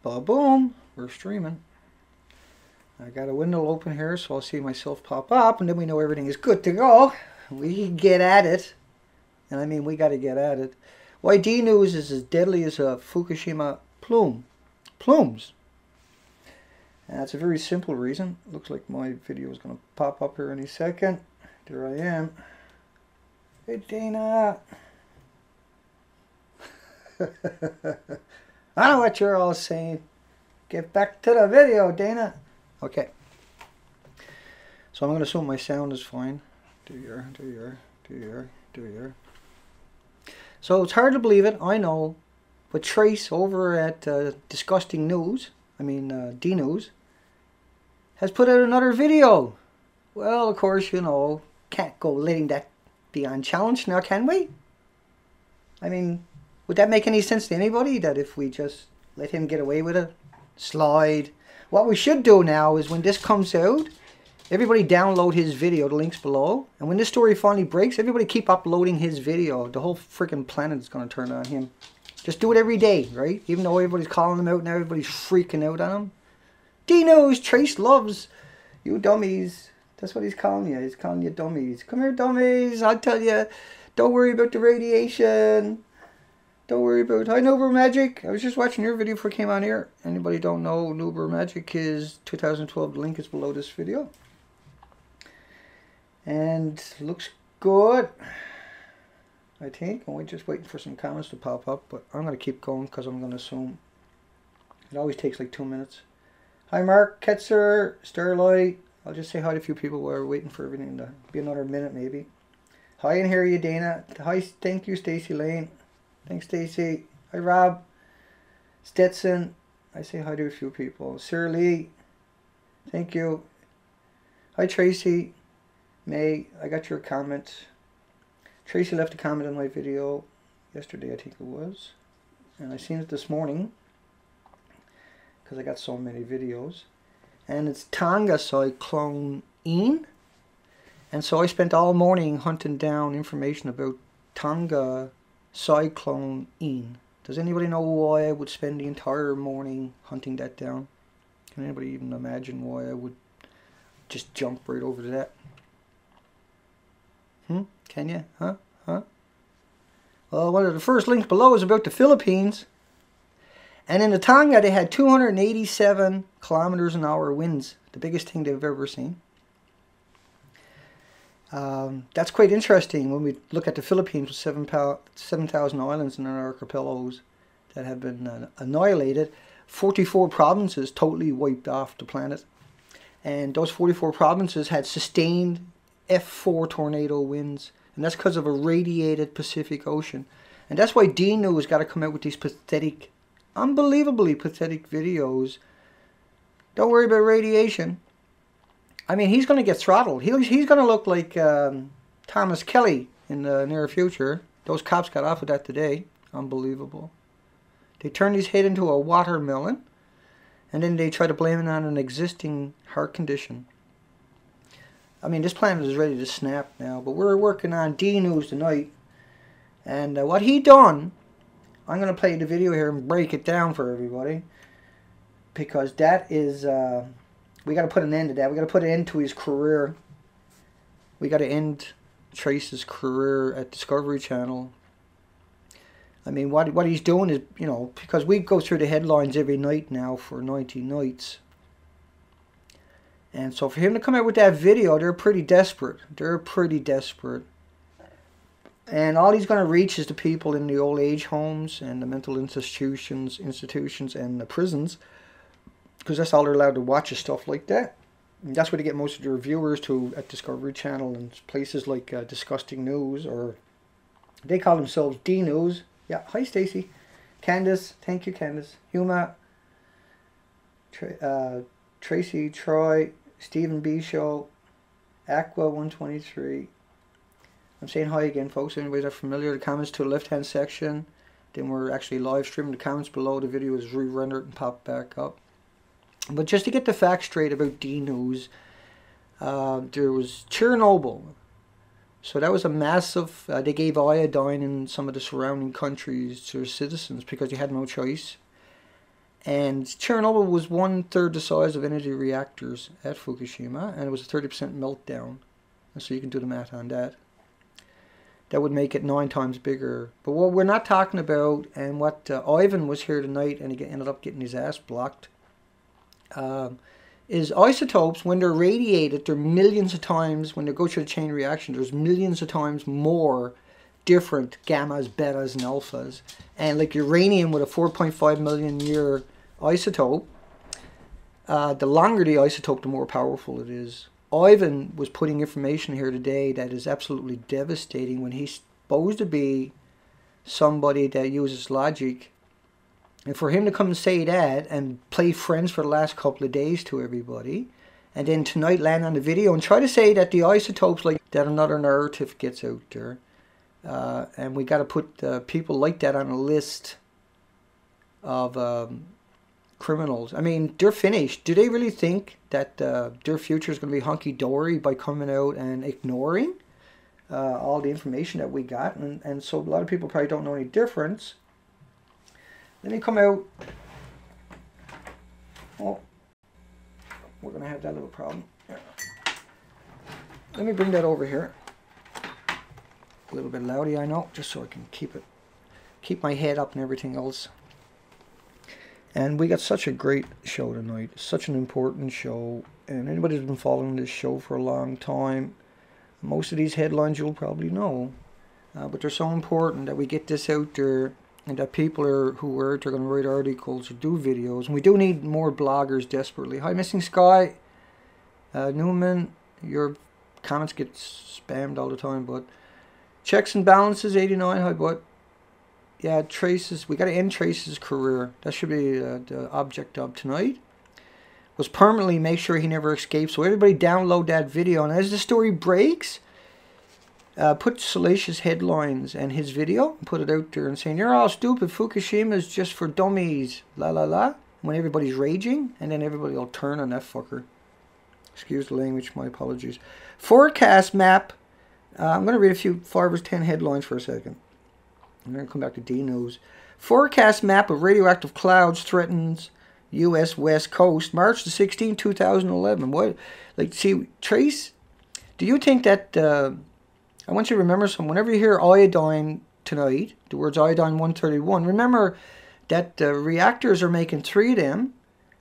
Ba-boom, we're streaming. I got a window open here, so I'll see myself pop up, and then we know everything is good to go. We can get at it. And I mean, we got to get at it. Why D News is as deadly as a Fukushima plumes. And that's a very simple reason. Looks like my video is going to pop up here any second. There I am. Hey, Dana. I know what you're all saying. Get back to the video, Dana. Okay. So I'm going to assume my sound is fine. Do your. So it's hard to believe it, I know. But Trace over at Disgusting News, D News, has put out another video. Well, of course, you know, can't go letting that be unchallenged now, can we? I mean, would that make any sense to anybody, that if we just let him get away with it? Slide. What we should do now is when this comes out, everybody download his video, the link's below. And when this story finally breaks, everybody keep uploading his video. The whole freaking planet is going to turn on him. Just do it every day, right? Even though everybody's calling him out and everybody's freaking out on him. D-News, Trace loves you dummies. That's what he's calling you. He's calling you dummies. Come here, dummies. I'll tell you. Don't worry about the radiation. Don't worry about... Hi, Nuber Magic. I was just watching your video before it came on here. Anybody don't know, Nuber Magic is 2012. The link is below this video. And looks good. I think. I'm just waiting for some comments to pop up. But I'm going to keep going because I'm going to assume. It always takes like 2 minutes. Hi, Mark, Ketzer, Starlight. I'll just say hi to a few people while we're waiting for everything to be another minute maybe. Hi, and hear you, Dana. Hi, thank you, Stacy Lane. Thanks, Stacy. Hi, Rob. Stetson. I say hi to a few people. Sir Lee. Thank you. Hi, Tracy. May. I got your comment. Tracy left a comment on my video yesterday, I think it was. And I seen it this morning because I got so many videos. And it's Tonga Cyclone Ian. And so I spent all morning hunting down information about Tonga Cyclone Ian. Does anybody know why I would spend the entire morning hunting that down? Can anybody even imagine why I would just jump right over to that? Can you? Huh? Well, one of the first links below is about the Philippines. And in the Tonga, they had 287 kilometers an hour winds. The biggest thing they've ever seen. That's quite interesting when we look at the Philippines with 7,000 islands and archipelagos that have been annihilated. 44 provinces totally wiped off the planet. And those 44 provinces had sustained F4 tornado winds. And that's because of a radiated Pacific Ocean. And that's why D-News got to come out with these pathetic, unbelievably pathetic videos. Don't worry about radiation. I mean, he's going to get throttled. He's going to look like Thomas Kelly in the near future. Those cops got off with that today. Unbelievable. They turned his head into a watermelon. And then they try to blame it on an existing heart condition. I mean, this planet is ready to snap now. But we're working on D-News tonight. And what he done, I'm going to play the video here and break it down for everybody. Because that is... we got to put an end to that. We got to put an end to his career. We got to end Trace's career at Discovery Channel. I mean, what he's doing is, you know, because we go through the headlines every night now for 90 nights. And so for him to come out with that video, they're pretty desperate. They're pretty desperate. And all he's going to reach is the people in the old age homes and the mental institutions and the prisons. Because that's all they're allowed to watch is stuff like that. And that's where they get most of their viewers to at Discovery Channel and places like Disgusting News, or they call themselves D-News. Yeah, hi Stacy. Candace, thank you Candace. Huma, Tracy, Troy, Stephen B. Show, Aqua 123. I'm saying hi again, folks. Anybody that's familiar, the comments to the left-hand section. Then we're actually live streaming the comments below. The video is re-rendered and popped back up. But just to get the facts straight about D-News, there was Chernobyl. So that was a massive... they gave iodine in some of the surrounding countries to their citizens because they had no choice. And Chernobyl was 1/3 the size of energy reactors at Fukushima, and it was a 30% meltdown. And so you can do the math on that. That would make it 9 times bigger. But what we're not talking about, and what Ivan was here tonight, and he ended up getting his ass blocked, is isotopes. When they're radiated, they're millions of times, when they go through the chain reaction, there's millions of times more different gammas, betas, and alphas. And like uranium with a 4.5 million year isotope, the longer the isotope, the more powerful it is. Ivan was putting information here today that is absolutely devastating when he's supposed to be somebody that uses logic. And for him to come and say that and play friends for the last couple of days to everybody, and then tonight land on the video and try to say that the isotopes, like that, another narrative gets out there. And we got to put people like that on a list of criminals. I mean, they're finished. Do they really think that their future is going to be hunky-dory by coming out and ignoring all the information that we got? And so a lot of people probably don't know any difference. Let me come out. Oh, we're going to have that little problem. Let me bring that over here. A little bit loudy, I know, just so I can keep my head up and everything else. And we got such a great show tonight, such an important show, and anybody who's been following this show for a long time, most of these headlines you'll probably know, but they're so important that we get this out there, and that people who are going to write articles or do videos, and we do need more bloggers desperately. Hi, Missing Sky, Newman, your comments get spammed all the time, but Checks and Balances 89, hi, but yeah, Trace's, we got to end Trace's career. That should be the object of tonight. Was permanently make sure he never escapes. So everybody download that video. And as the story breaks, put salacious headlines and his video. Put it out there and saying, you're all stupid. Fukushima is just for dummies. La la la. When everybody's raging. And then everybody will turn on that fucker. Excuse the language. My apologies. Forecast map. I'm going to read a few 5 or 10 headlines for a second. I'm going to come back to D News. Forecast map of radioactive clouds threatens U.S. West Coast, March the 16th, 2011. What? Like, see, Trace, do you think that, I want you to remember something. Whenever you hear iodine tonight, the words iodine 131, remember that reactors are making 3 of them,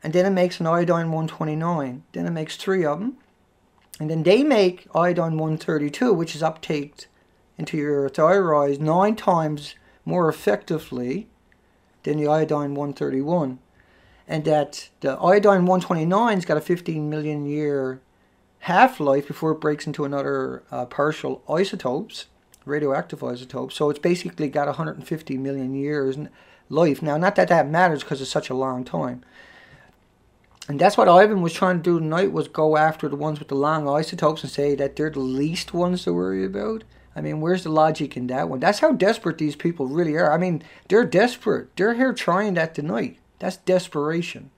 and then it makes an iodine 129. Then it makes 3 of them. And then they make iodine 132, which is uptaked into your thyroid 9 times more effectively than the iodine 131. And that the iodine 129's got a 15 million year half-life before it breaks into another partial isotopes, radioactive isotopes. So it's basically got 150 million years life. Now, not that that matters because it's such a long time. And that's what Ivan was trying to do tonight, was go after the ones with the long isotopes and say that they're the least ones to worry about. I mean, where's the logic in that one? That's how desperate these people really are. I mean, they're desperate. They're here trying that tonight. That's desperation.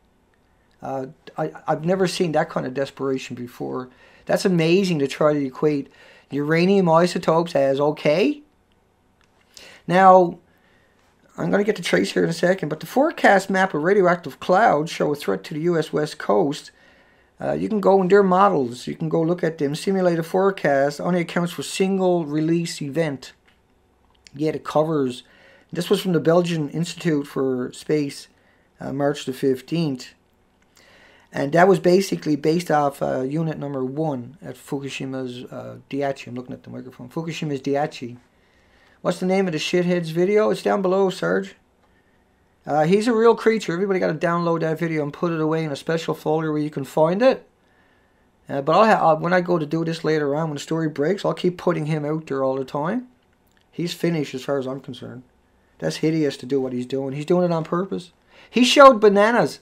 I've never seen that kind of desperation before. That's amazing to try to equate uranium isotopes as okay. Now, I'm going to get to Trace here in a second, but the forecast map of radioactive clouds show a threat to the U.S. West Coast. You can go in their models. You can go look at them. Simulated forecast only accounts for single release event. Yet it covers. This was from the Belgian Institute for Space, March the 15th. And that was basically based off unit number 1 at Fukushima's Daiichi. I'm looking at the microphone. Fukushima's Daiichi. What's the name of the shithead's video? It's down below, Sarge. He's a real creature. Everybody got to download that video and put it away in a special folder where you can find it. But I'll when I go to do this later on, when the story breaks, I'll keep putting him out there all the time. He's finished as far as I'm concerned. That's hideous to do what he's doing. He's doing it on purpose. He showed bananas.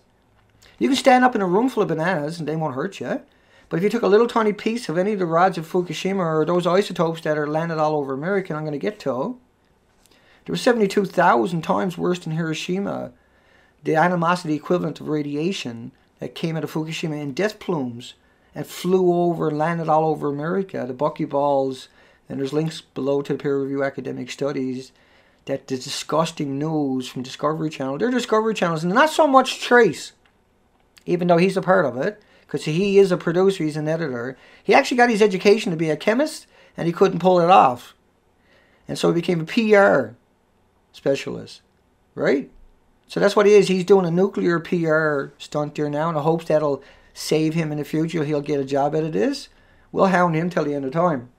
You can stand up in a room full of bananas and they won't hurt you. But if you took a little tiny piece of any of the rods of Fukushima or those isotopes that are landed all over America, and I'm going to get to, there was 72,000 times worse than Hiroshima. The animosity equivalent of radiation that came out of Fukushima in death plumes and flew over and landed all over America. The buckyballs, and there's links below to the peer review academic studies that the disgusting news from Discovery Channel, they're Discovery Channels, and not so much Trace, even though he's a part of it, because he is a producer, he's an editor. He actually got his education to be a chemist, and he couldn't pull it off. And so he became a PR specialist, right? So that's what he is. He's doing a nuclear PR stunt there now in the hopes that'll save him in the future. He'll get a job out of this. We'll hound him till the end of time.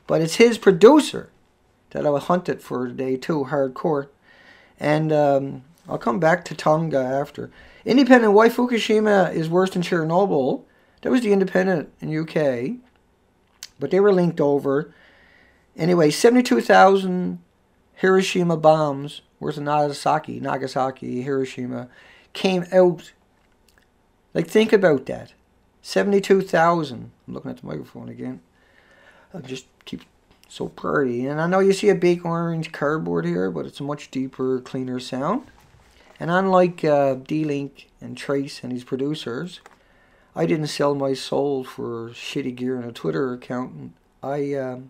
But it's his producer that I will hunt it for today too, hardcore. And I'll come back to Tonga after. Independent, why Fukushima is worse than Chernobyl. That was the Independent in UK. But they were linked over. Anyway, 72,000 Hiroshima bombs, worse than Nagasaki, Hiroshima, came out. Like, think about that. 72,000. I'm looking at the microphone again. I'll just keep so pretty. And I know you see a big orange cardboard here, but it's a much deeper, cleaner sound. And unlike D-Link and Trace and these producers, I didn't sell my soul for shitty gear in a Twitter account. I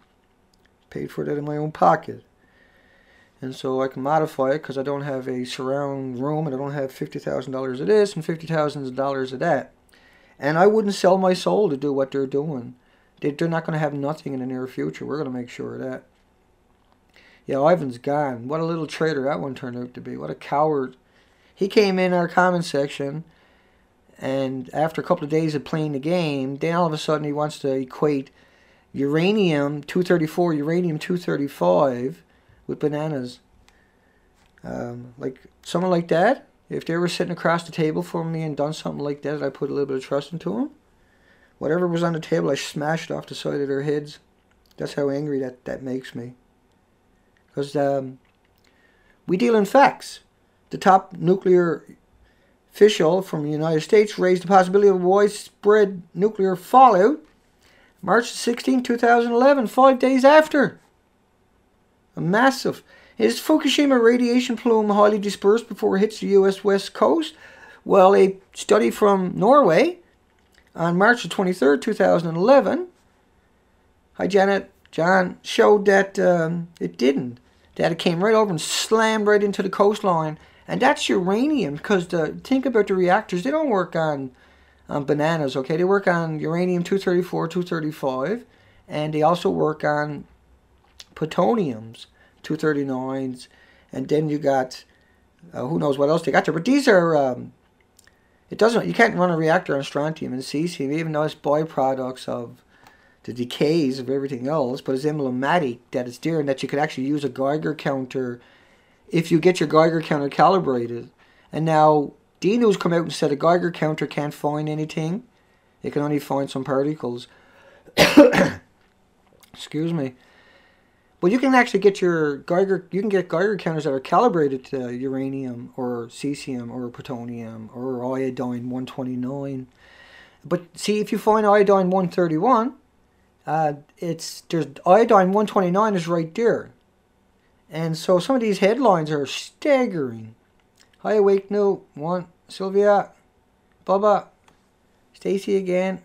paid for that in my own pocket. And so I can modify it because I don't have a surround room and I don't have $50,000 of this and $50,000 of that. And I wouldn't sell my soul to do what they're doing. They're not going to have nothing in the near future. We're going to make sure of that. Yeah, Ivan's gone. What a little traitor that one turned out to be. What a coward. He came in our comment section, and after a couple of days of playing the game, then all of a sudden he wants to equate uranium-234, uranium-235 with bananas. Like someone like that, if they were sitting across the table from me and done something like that, I put a little bit of trust into them. Whatever was on the table, I smashed off the side of their heads. That's how angry that makes me. Because we deal in facts. The top nuclear official from the United States raised the possibility of widespread nuclear fallout March 16, 2011, 5 days after. A massive. Is Fukushima radiation plume highly dispersed before it hits the U.S. West Coast? Well, a study from Norway on March 23, 2011, hi Janet, John, showed that it didn't. That it came right over and slammed right into the coastline. And that's uranium, because think about the reactors. They don't work on bananas, okay? They work on uranium-234, 235, and they also work on plutoniums, 239s, and then you got, who knows what else they got there. But these are, you can't run a reactor on strontium and cesium, even though it's byproducts of the decays of everything else, but it's emblematic that it's there and that you could actually use a Geiger counter if you get your Geiger counter calibrated. And now D-News come out and said a Geiger counter can't find anything. It can only find some particles. Excuse me. But you can actually get your Geiger, you can get Geiger counters that are calibrated to uranium or cesium or plutonium or iodine-129. But see, if you find iodine-131, there's iodine-129 is right there. And so some of these headlines are staggering. Hi, Awake New, one, Sylvia, Bubba, Stacy again,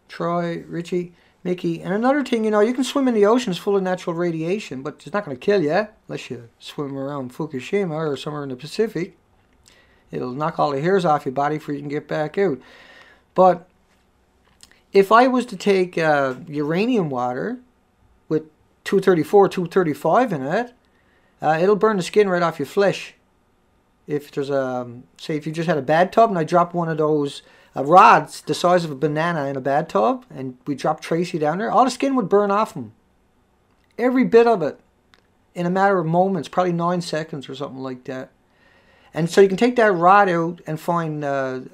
Troy, Richie, Mickey. And another thing, you can swim in the oceans full of natural radiation, but it's not going to kill you unless you swim around Fukushima or somewhere in the Pacific. It'll knock all the hairs off your body before you can get back out. But if I was to take uranium water with 234, 235 in it, it'll burn the skin right off your flesh. If there's say if you just had a bathtub and I dropped one of those rods the size of a banana in a bathtub and we dropped Tracy down there, all the skin would burn off him. Every bit of it in a matter of moments, probably 9 seconds or something like that. And so you can take that rod out and find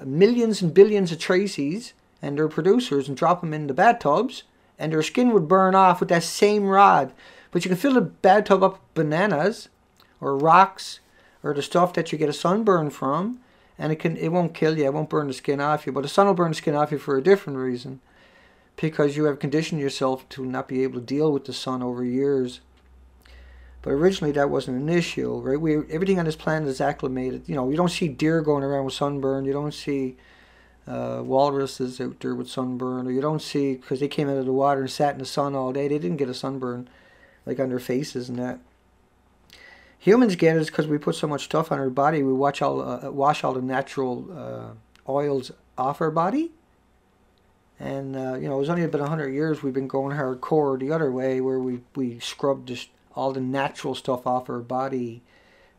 millions and billions of Tracy's and their producers and drop them in the bathtubs and their skin would burn off with that same rod. But you can fill the bathtub up with bananas or rocks or the stuff that you get a sunburn from, and it won't kill you, it won't burn the skin off you, but the sun will burn the skin off you for a different reason, because you have conditioned yourself to not be able to deal with the sun over years. But originally that wasn't an issue, right? Everything on this planet is acclimated. You don't see deer going around with sunburn, you don't see walruses out there with sunburn, or you don't see, because they came out of the water and sat in the sun all day, they didn't get a sunburn like on their faces and that. Humans get it because we put so much stuff on our body. We wash all the natural oils off our body. And, you know, it was only about 100 years we've been going hardcore the other way, where we scrubbed just all the natural stuff off our body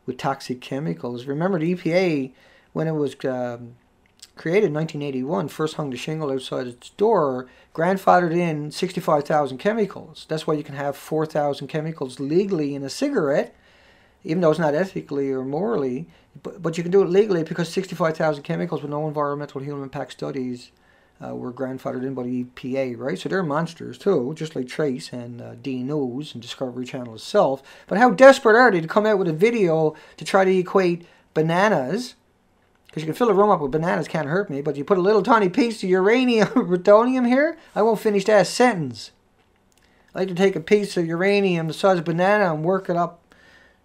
with toxic chemicals. Remember, the EPA, when it was created in 1981, first hung the shingle outside its door, grandfathered in 65,000 chemicals. That's why you can have 4,000 chemicals legally in a cigarette, even though it's not ethically or morally. But you can do it legally because 65,000 chemicals with no environmental human impact studies were grandfathered in by the EPA, right? So they're monsters too, just like Trace and D News and Discovery Channel itself. But how desperate are they to come out with a video to try to equate bananas? Because you can fill a room up with bananas, can't hurt me, but you put a little tiny piece of uranium or plutonium here, I won't finish that sentence. I like to take a piece of uranium the size of a banana and work it up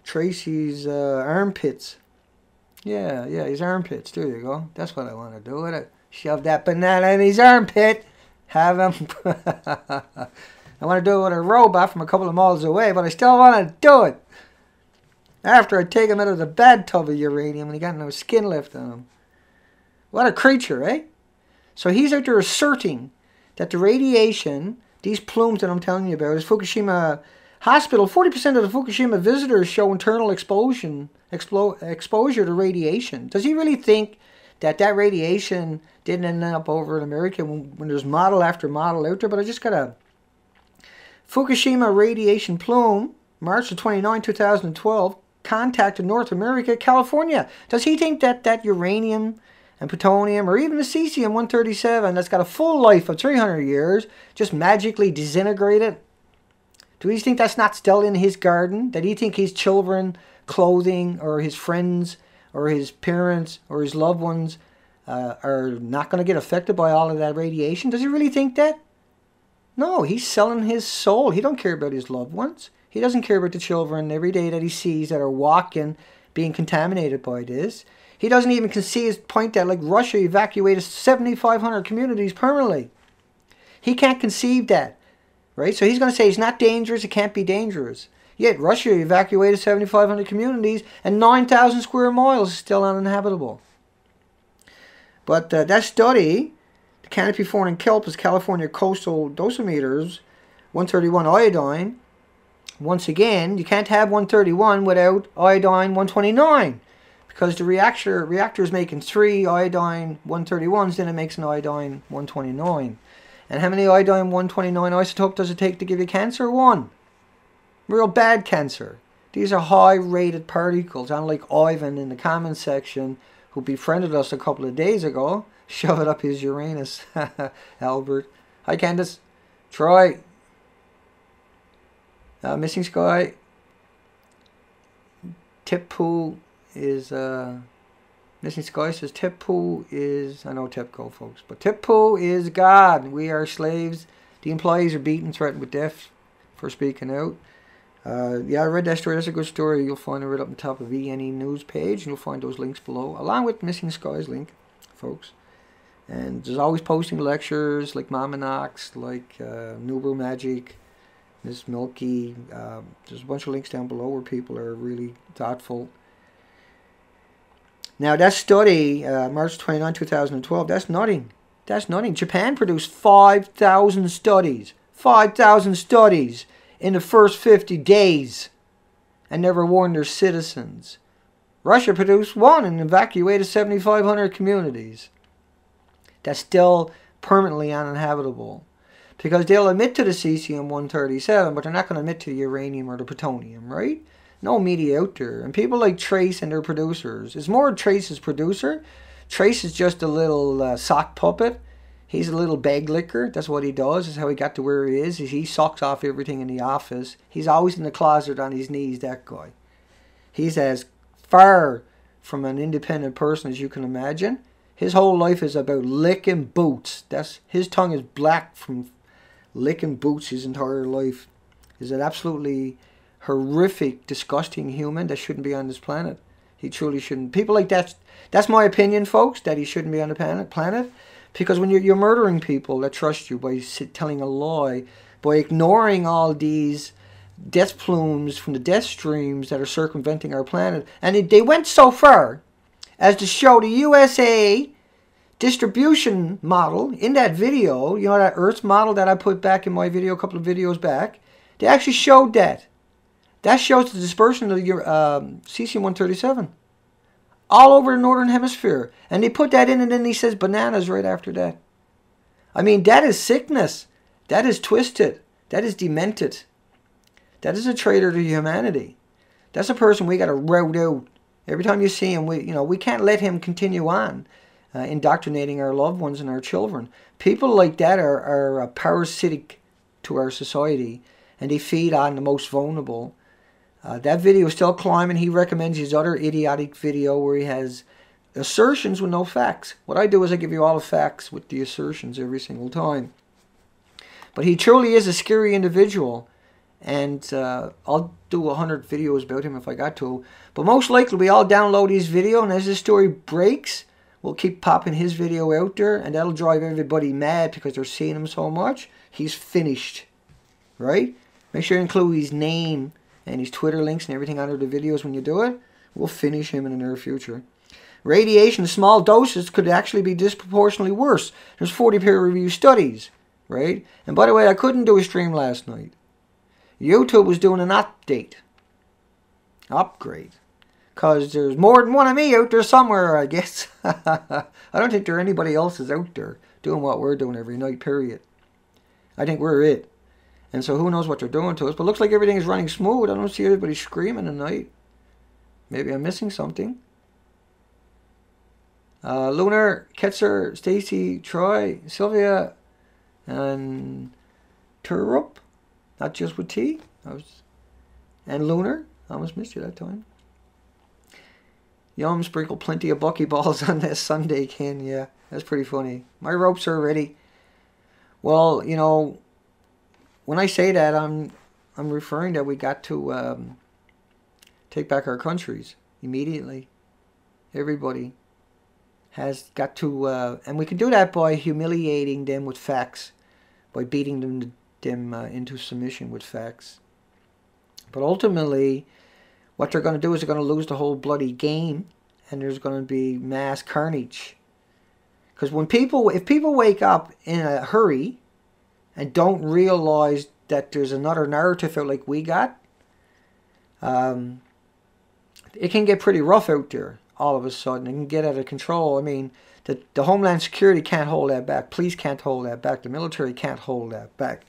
Tracy's armpits. Yeah, his armpits. There you go. That's what I want to do with it. Shove that banana in his armpit. Have him. I want to do it with a robot from a couple of miles away, but I still want to do it. After I take him out of the bathtub of uranium and he got no skin left on him. What a creature, eh? So he's out there asserting that the radiation, these plumes that I'm telling you about, is Fukushima hospital. 40% of the Fukushima visitors show internal exposure to radiation. Does he really think that radiation didn't end up over in America when there's model after model out there? But I just got a Fukushima radiation plume, March 29, 2012, contacted North America, California. Does he think that uranium and plutonium, or even the cesium-137 that's got a full life of 300 years, just magically disintegrated? Do he think that's not still in his garden? That he think his children, clothing, or his friends, or his parents, or his loved ones are not going to get affected by all of that radiation? Does he really think that? No, he's selling his soul. He don't care about his loved ones. He doesn't care about the children every day that he sees that are walking, being contaminated by this. He doesn't even concede his point that, like, Russia evacuated 7,500 communities permanently. He can't conceive that, right? So he's going to say it's not dangerous, it can't be dangerous. Yet Russia evacuated 7,500 communities and 9,000 square miles is still uninhabitable. But that study, the canopy forming kelp is California coastal dosimeters, 131 iodine. Once again, you can't have 131 without iodine 129. Because the reactor is making 3 iodine 131s, then it makes an iodine 129. And how many iodine 129 isotope does it take to give you cancer? 1. Real bad cancer. These are high-rated particles, unlike Ivan in the comments section, who befriended us a couple of days ago. Shove it up his Uranus, Albert. Hi, Candace. Troy. Missing Sky. Tipu is... Missing Sky says Tipu is... I know Tipco, folks. But Tipu is God. We are slaves. The employees are beaten, threatened with death for speaking out. Yeah, I read that story. That's a good story. You'll find it right up on top of ENE news page. And you'll find those links below, along with Missing Sky's link, folks. And there's always posting lectures like Mama Knox, like Nubru Magic, Miss Milky. There's a bunch of links down below where people are really thoughtful. Now, that study, March 29, 2012, that's nothing. That's nothing. Japan produced 5,000 studies. 5,000 studies in the first 50 days and never warned their citizens. Russia produced 1 and evacuated 7,500 communities. That's still permanently uninhabitable. Because they'll admit to the cesium-137, but they're not going to admit to the uranium or the plutonium, right? No media out there. And people like Trace and their producers. It's more Trace's producer. Trace is just a little sock puppet. He's a little bag licker. That's what he does. That's how he got to where he is. He sucks off everything in the office. He's always in the closet on his knees, that guy. He's as far from an independent person as you can imagine. His whole life is about licking boots. His tongue is black from licking boots his entire life. He's an absolutely horrific, disgusting human that shouldn't be on this planet. He truly shouldn't. People like that, that's my opinion, folks, that he shouldn't be on the planet. Because when you're murdering people that trust you by telling a lie, by ignoring all these death plumes from the death streams that are circumventing our planet. And they went so far as to show the USA distribution model in that video, you know, that Earth model that I put back in my video a couple of videos back. They actually showed that. That shows the dispersion of the cesium-137 all over the northern hemisphere. And they put that in, and then he says bananas right after that. I mean, that is sickness. That is twisted. That is demented. That is a traitor to humanity. That's a person we got to rout out. Every time you see him, we can't let him continue on indoctrinating our loved ones and our children. People like that are parasitic to our society, and they feed on the most vulnerable. That video is still climbing. He recommends his other idiotic video where he has assertions with no facts. What I do is I give you all the facts with the assertions every single time. But he truly is a scary individual. And I'll do 100 videos about him if I got to. But most likely we all download his video, and as this story breaks, we'll keep popping his video out there, and that'll drive everybody mad because they're seeing him so much. He's finished. Right? Make sure you include his name and his Twitter links and everything under the videos when you do it. We'll finish him in the near future. Radiation in small doses could actually be disproportionately worse. There's 40 peer-reviewed studies. Right? And by the way, I couldn't do a stream last night. YouTube was doing an upgrade, because there's more than one of me out there somewhere, I guess. I don't think there anybody else is out there doing what we're doing every night, period. I think we're it. And so who knows what they're doing to us, but it looks like everything is running smooth. I don't see everybody screaming tonight. Maybe I'm missing something. Lunar, Ketzer, Stacy, Troy, Sylvia, and Turup. Not just with T. And Lunar. I almost missed you that time. Yum, sprinkle plenty of buckyballs on that Sunday can. Yeah, that's pretty funny. My ropes are ready. Well, you know, when I say that, I'm referring that we got to take back our countries immediately. Everybody has got to, and we can do that by humiliating them with facts, by beating them into submission with facts. But ultimately, what they're going to do is they're going to lose the whole bloody game, and there's going to be mass carnage. Because if people wake up in a hurry and don't realize that there's another narrative out like we got, it can get pretty rough out there all of a sudden. It can get out of control. I mean, the Homeland Security can't hold that back. Police can't hold that back. The military can't hold that back.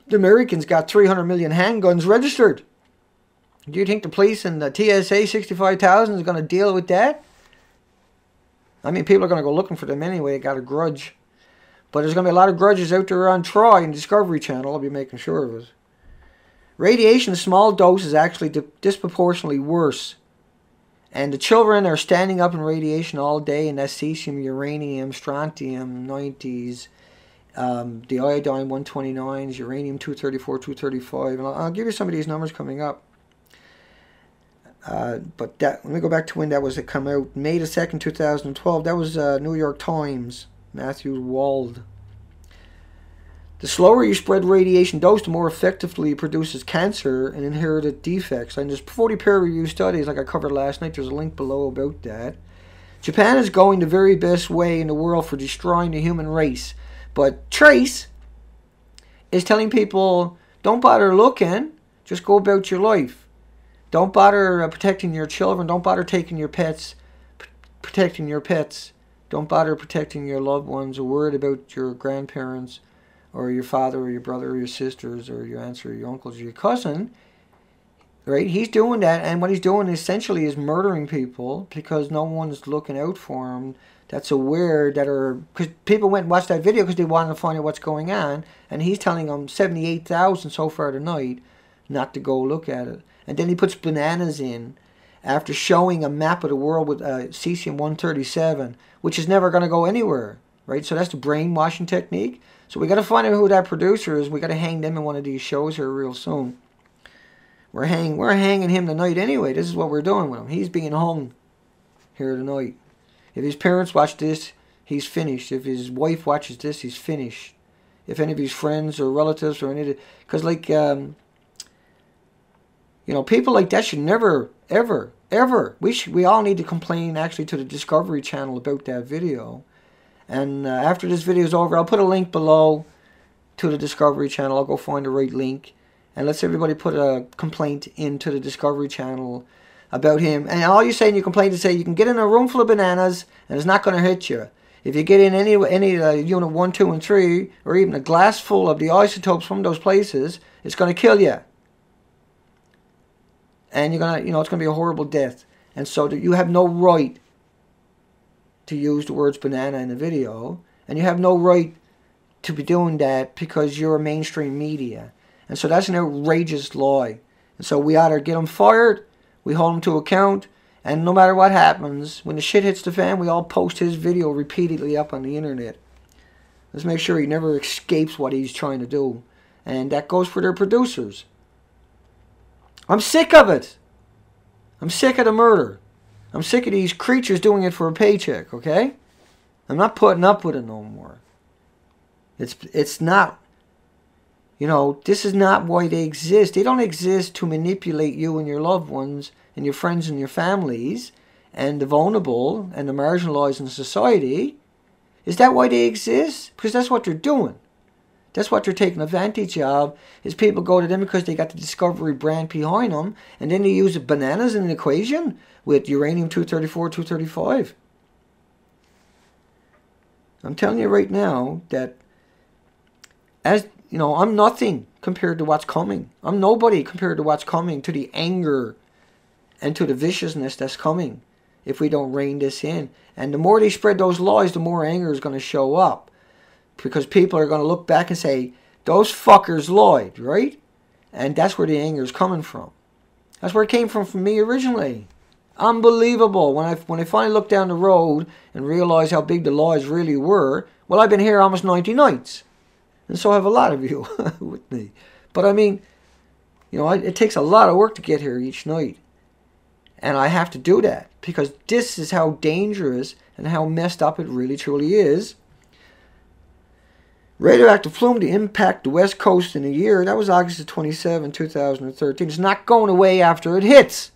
The Americans got 300 million handguns registered. Do you think the police and the TSA 65,000 is going to deal with that? I mean, people are going to go looking for them anyway. They got a grudge. But there's going to be a lot of grudges out there on Troy and Discovery Channel. I'll be making sure of it. Radiation in small doses is actually disproportionately worse. And the children are standing up in radiation all day, and that's cesium, uranium, strontium, 90s, the iodine 129s, uranium 234, 235. And I'll give you some of these numbers coming up. But let me go back to when that was come out. May the 2nd, 2012. That was New York Times. Matthew Wald. The slower you spread radiation dose, the more effectively it produces cancer and inherited defects. And there's 40 peer-reviewed studies, like I covered last night. There's a link below about that. Japan is going the very best way in the world for destroying the human race. But Trace is telling people, don't bother looking, just go about your life. Don't bother protecting your children. Don't bother taking your pets, protecting your pets. Don't bother protecting your loved ones or worried about your grandparents or your father or your brother or your sisters or your aunts or your uncles or your cousin. Right? He's doing that, and what he's doing essentially is murdering people because no one's looking out for him that's aware that are... Because people went and watched that video because they wanted to find out what's going on, and he's telling them 78,000 so far tonight not to go look at it. And then he puts bananas in after showing a map of the world with cesium-137, which is never going to go anywhere, right? So that's the brainwashing technique. So we got to find out who that producer is. We got to hang them in one of these shows here real soon. We're hanging him tonight anyway. This is what we're doing with him. He's being hung here tonight. If his parents watch this, he's finished. If his wife watches this, he's finished. If any of his friends or relatives or any of the... Because like... You know, people like that should never, ever, ever. We all need to complain actually to the Discovery Channel about that video. And after this video is over, I'll put a link below to the Discovery Channel. I'll go find the right link. And let's everybody put a complaint into the Discovery Channel about him. And all you say in your complaint is say you can get in a room full of bananas and it's not going to hit you. If you get in any unit 1, 2, and 3, or even a glass full of the isotopes from those places, it's going to kill you. And you're gonna, it's going to be a horrible death. And so that you have no right to use the words banana in the video, and you have no right to be doing that because you're a mainstream media. And so that's an outrageous lie. And so we either get them fired, we hold them to account, and no matter what happens, when the shit hits the fan, we all post his video repeatedly up on the internet. Let's make sure he never escapes what he's trying to do. And that goes for their producers. I'm sick of it. I'm sick of the murder. I'm sick of these creatures doing it for a paycheck, okay? I'm not putting up with it no more. It's not, this is not why they exist. They don't exist to manipulate you and your loved ones and your friends and your families and the vulnerable and the marginalized in society. Is that why they exist? Because that's what they're doing. That's what they're taking advantage of, is people go to them because they got the Discovery brand behind them, and then they use bananas in an equation with uranium-234, 235. I'm telling you right now that, I'm nothing compared to what's coming. I'm nobody compared to what's coming, to the anger and to the viciousness that's coming if we don't rein this in. And the more they spread those lies, the more anger is going to show up. Because people are going to look back and say, those fuckers lied, right? And that's where the anger is coming from. That's where it came from me originally. Unbelievable. When I finally looked down the road and realized how big the lies really were, well, I've been here almost 90 nights. And so have a lot of you with me. But I mean, it takes a lot of work to get here each night. And I have to do that because this is how dangerous and how messed up it really truly is. Radioactive plume to impact the West Coast in a year. That was August 27, 2013. It's not going away after it hits.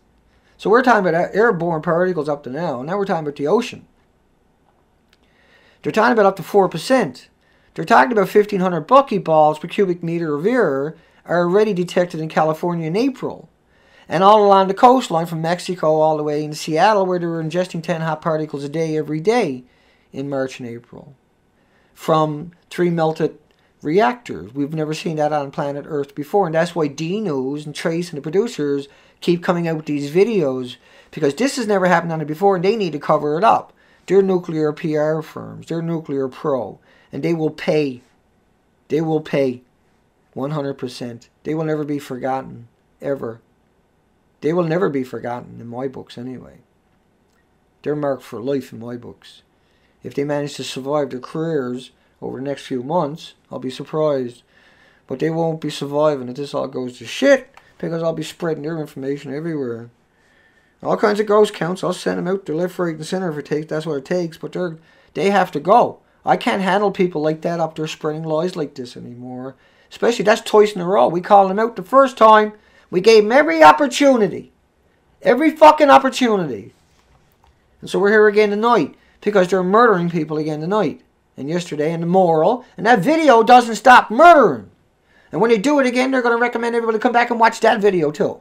So we're talking about airborne particles up to now. Now we're talking about the ocean. They're talking about up to 4%. They're talking about 1,500 buckyballs per cubic meter of air are already detected in California in April. And all along the coastline from Mexico all the way into Seattle, where they were ingesting 10 hot particles a day every day in March and April. From 3 melted reactors. We've never seen that on planet Earth before. And that's why D-News and Trace and the producers keep coming out with these videos. Because this has never happened on it before and they need to cover it up. They're nuclear PR firms. They're nuclear pro. And they will pay. They will pay 100%. They will never be forgotten. Ever. They will never be forgotten in my books anyway. They're marked for life in my books. If they manage to survive their careers over the next few months, I'll be surprised. But they won't be surviving if this all goes to shit, because I'll be spreading their information everywhere. All kinds of ghost counts, I'll send them out to left, right, and center if it takes. That's what it takes. But they have to go. I can't handle people like that up there spreading lies like this anymore. Especially, that's twice in a row. We called them out the first time. We gave them every opportunity. Every fucking opportunity. And so we're here again tonight. Because they're murdering people again tonight. And yesterday and tomorrow. And that video doesn't stop murdering. And when they do it again, they're going to recommend everybody come back and watch that video too.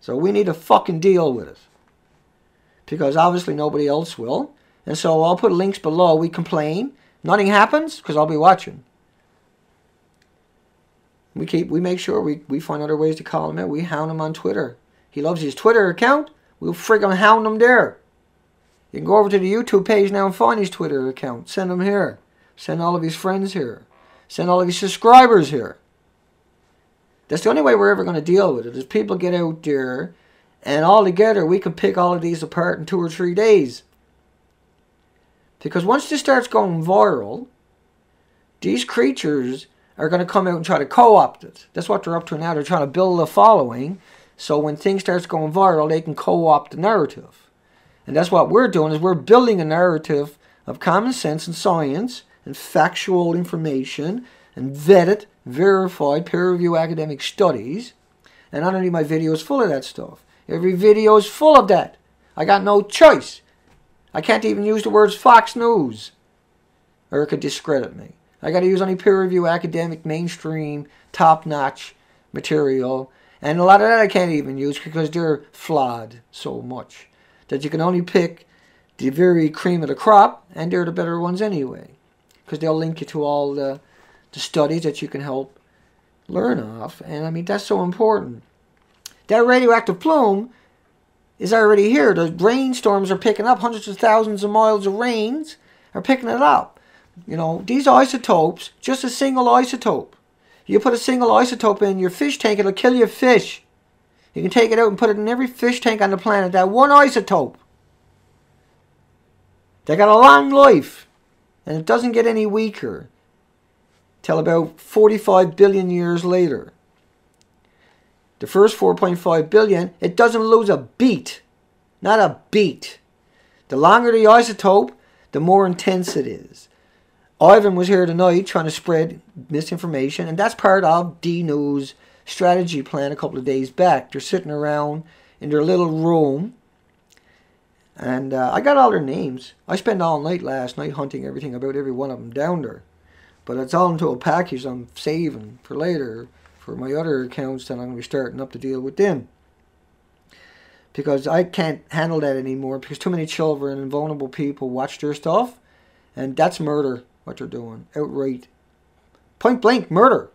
So we need to fucking deal with it. Because obviously nobody else will. And so I'll put links below. We complain. Nothing happens because I'll be watching. We make sure we find other ways to call him out. We hound him on Twitter. He loves his Twitter account. We'll friggin' hound him there. You can go over to the YouTube page now and find his Twitter account. Send him here. Send all of his friends here. Send all of his subscribers here. That's the only way we're ever going to deal with it, is people get out there and all together we can pick all of these apart in 2 or 3 days. Because once this starts going viral, these creatures are going to come out and try to co-opt it. That's what they're up to now. They're trying to build a following, so when things starts going viral, they can co-opt the narrative. And that's what we're doing, is we're building a narrative of common sense and science and factual information and vetted, verified, peer-reviewed academic studies And underneath my video is full of that stuff. Every video is full of that. I got no choice. I can't even use the words Fox News, or it could discredit me. I got to use only peer-reviewed, academic, mainstream, top-notch material. And a lot of that I can't even use because they're flawed so much that you can only pick the very cream of the crop, and they're the better ones anyway. Because they'll link you to all the studies that you can help learn off. And I mean, that's so important. That radioactive plume is already here. The rainstorms are picking up. Hundreds of thousands of miles of rains are picking it up. You know, these isotopes, just a single isotope. You put a single isotope in your fish tank, it'll kill your fish. You can take it out and put it in every fish tank on the planet. That one isotope. They got a long life. And it doesn't get any weaker till about 45 billion years later. The first 4.5 billion, it doesn't lose a beat. Not a beat. The longer the isotope, the more intense it is. Ivan was here tonight trying to spread misinformation, and that's part of D-News strategy plan a couple of days back. They're sitting around in their little room, and I got all their names. I spent all night last night hunting everything about every one of them down there. But it's all into a package I'm saving for later for my other accounts that I'm going to be starting up to deal with them. Because I can't handle that anymore because too many children and vulnerable people watch their stuff, and that's murder. What they're doing, outright, point blank murder.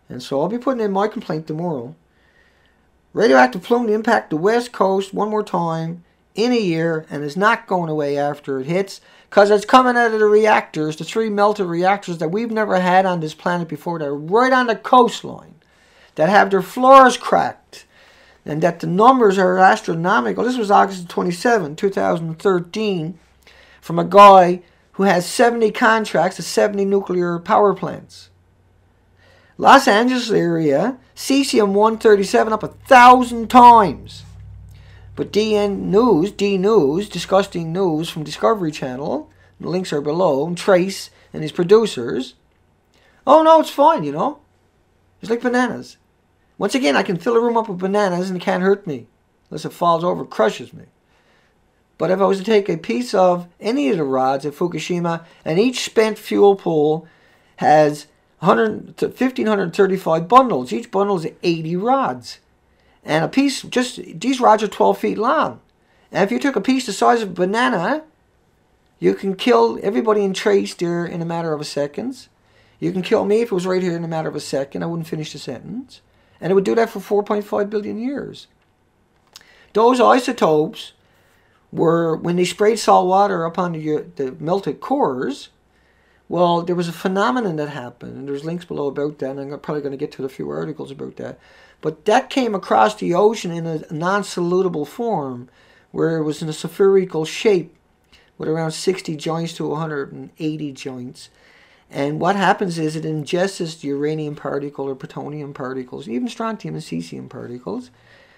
And so I'll be putting in my complaint tomorrow. Radioactive plume to impact the West Coast one more time in a year, and is not going away after it hits, because it's coming out of the reactors, the 3 melted reactors that we've never had on this planet before. They're right on the coastline, that have their floors cracked, and that the numbers are astronomical. This was August 27, 2013, from a guy who has 70 contracts to 70 nuclear power plants. Los Angeles area, cesium-137 up 1,000 times. But D News, disgusting news from Discovery Channel, the links are below, and Trace and his producers. Oh no, it's fine, you know. It's like bananas. Once again, I can fill a room up with bananas and it can't hurt me. Unless it falls over, crushes me. But if I was to take a piece of any of the rods at Fukushima, and each spent fuel pool has 1,535 bundles. Each bundle is 80 rods. And a piece, these rods are 12 feet long. And if you took a piece the size of a banana, you can kill everybody in Trace there in a matter of seconds. You can kill me if it was right here in a matter of a second. I wouldn't finish the sentence. And it would do that for 4.5 billion years. Those isotopes were, when they sprayed salt water upon the melted cores, well, there was a phenomenon that happened, and there's links below about that, and I'm probably going to get to a few articles about that. But that came across the ocean in a non-solutable form, where it was in a spherical shape, with around 60 joints to 180 joints. And what happens is it ingests the uranium particle or plutonium particles, even strontium and cesium particles,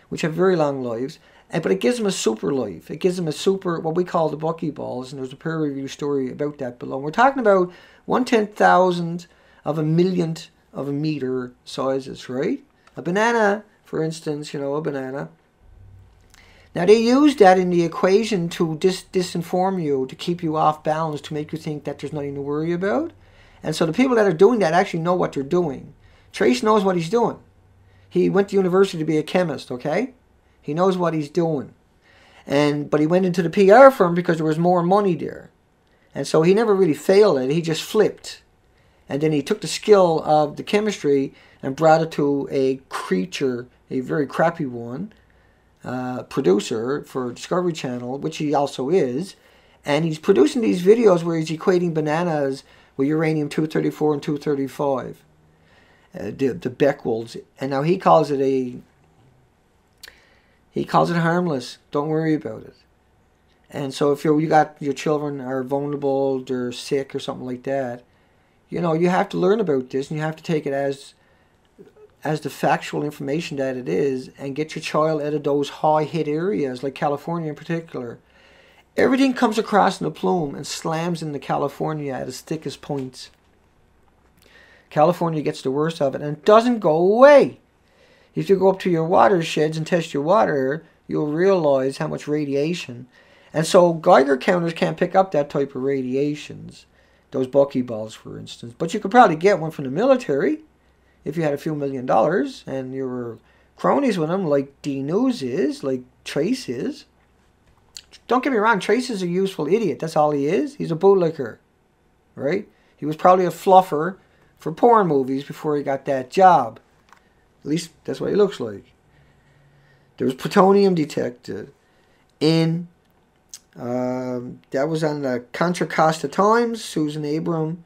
which have very long lives. But it gives them a super life. It gives them a super, what we call the buckyballs, and there's a peer review story about that below. And we're talking about 1/10,000 of a millionth of a meter sizes, right? A banana, for instance, you know, a banana. Now they use that in the equation to disinform you, to keep you off balance, to make you think that there's nothing to worry about. And so the people that are doing that actually know what they're doing. Trace knows what he's doing. He went to university to be a chemist, okay? He knows what he's doing. But he went into the PR firm because there was more money there. And so he never really failed it. He just flipped. And then he took the skill of the chemistry and brought it to a creature, a very crappy one, producer for Discovery Channel, which he also is. And he's producing these videos where he's equating bananas with uranium-234 and 235. The Becquerels. And now he calls it harmless. Don't worry about it. And so if you got your children are vulnerable, they're sick or something like that, you know, you have to learn about this, and you have to take it as the factual information that it is, and get your child out of those high hit areas like California in particular. Everything comes across in the plume and slams into California at its thickest points. California gets the worst of it, and it doesn't go away. If you go up to your watersheds and test your water, you'll realize how much radiation. And so Geiger counters can't pick up that type of radiations. Those buckyballs, for instance. But you could probably get one from the military if you had a few $1,000,000 and you were cronies with them, like D-News is, like Trace is. Don't get me wrong, Trace is a useful idiot. That's all he is. He's a bootlicker, right? He was probably a fluffer for porn movies before he got that job. At least that's what he looks like. There was plutonium detected in, that was on the Contra Costa Times, Susan Abram.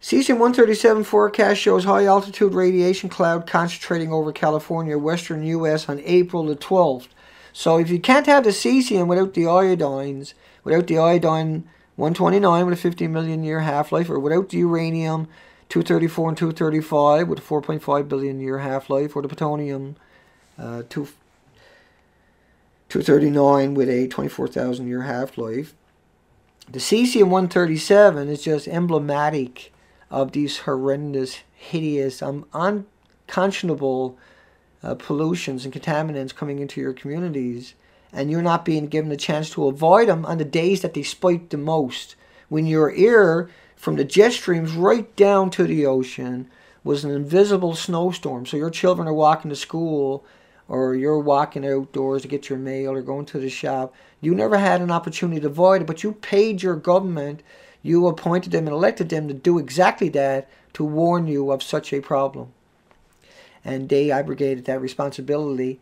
Cesium-137 forecast shows high-altitude radiation cloud concentrating over California, western U.S. on April the 12th. So if you can't have the cesium without the iodines, without the iodine-129 with a 50 million year half-life, or without the uranium-234 and 235 with a 4.5 billion year half-life, or the plutonium 239 with a 24,000 year half-life, the cesium-137 is just emblematic of these horrendous, hideous, unconscionable pollutions and contaminants coming into your communities, and you're not being given a chance to avoid them on the days that they spike the most, when your air from the jet streams right down to the ocean was an invisible snowstorm. So your children are walking to school, or you're walking outdoors to get your mail, or going to the shop. You never had an opportunity to avoid it, but you paid your government, you appointed them and elected them to do exactly that, to warn you of such a problem. And they abrogated that responsibility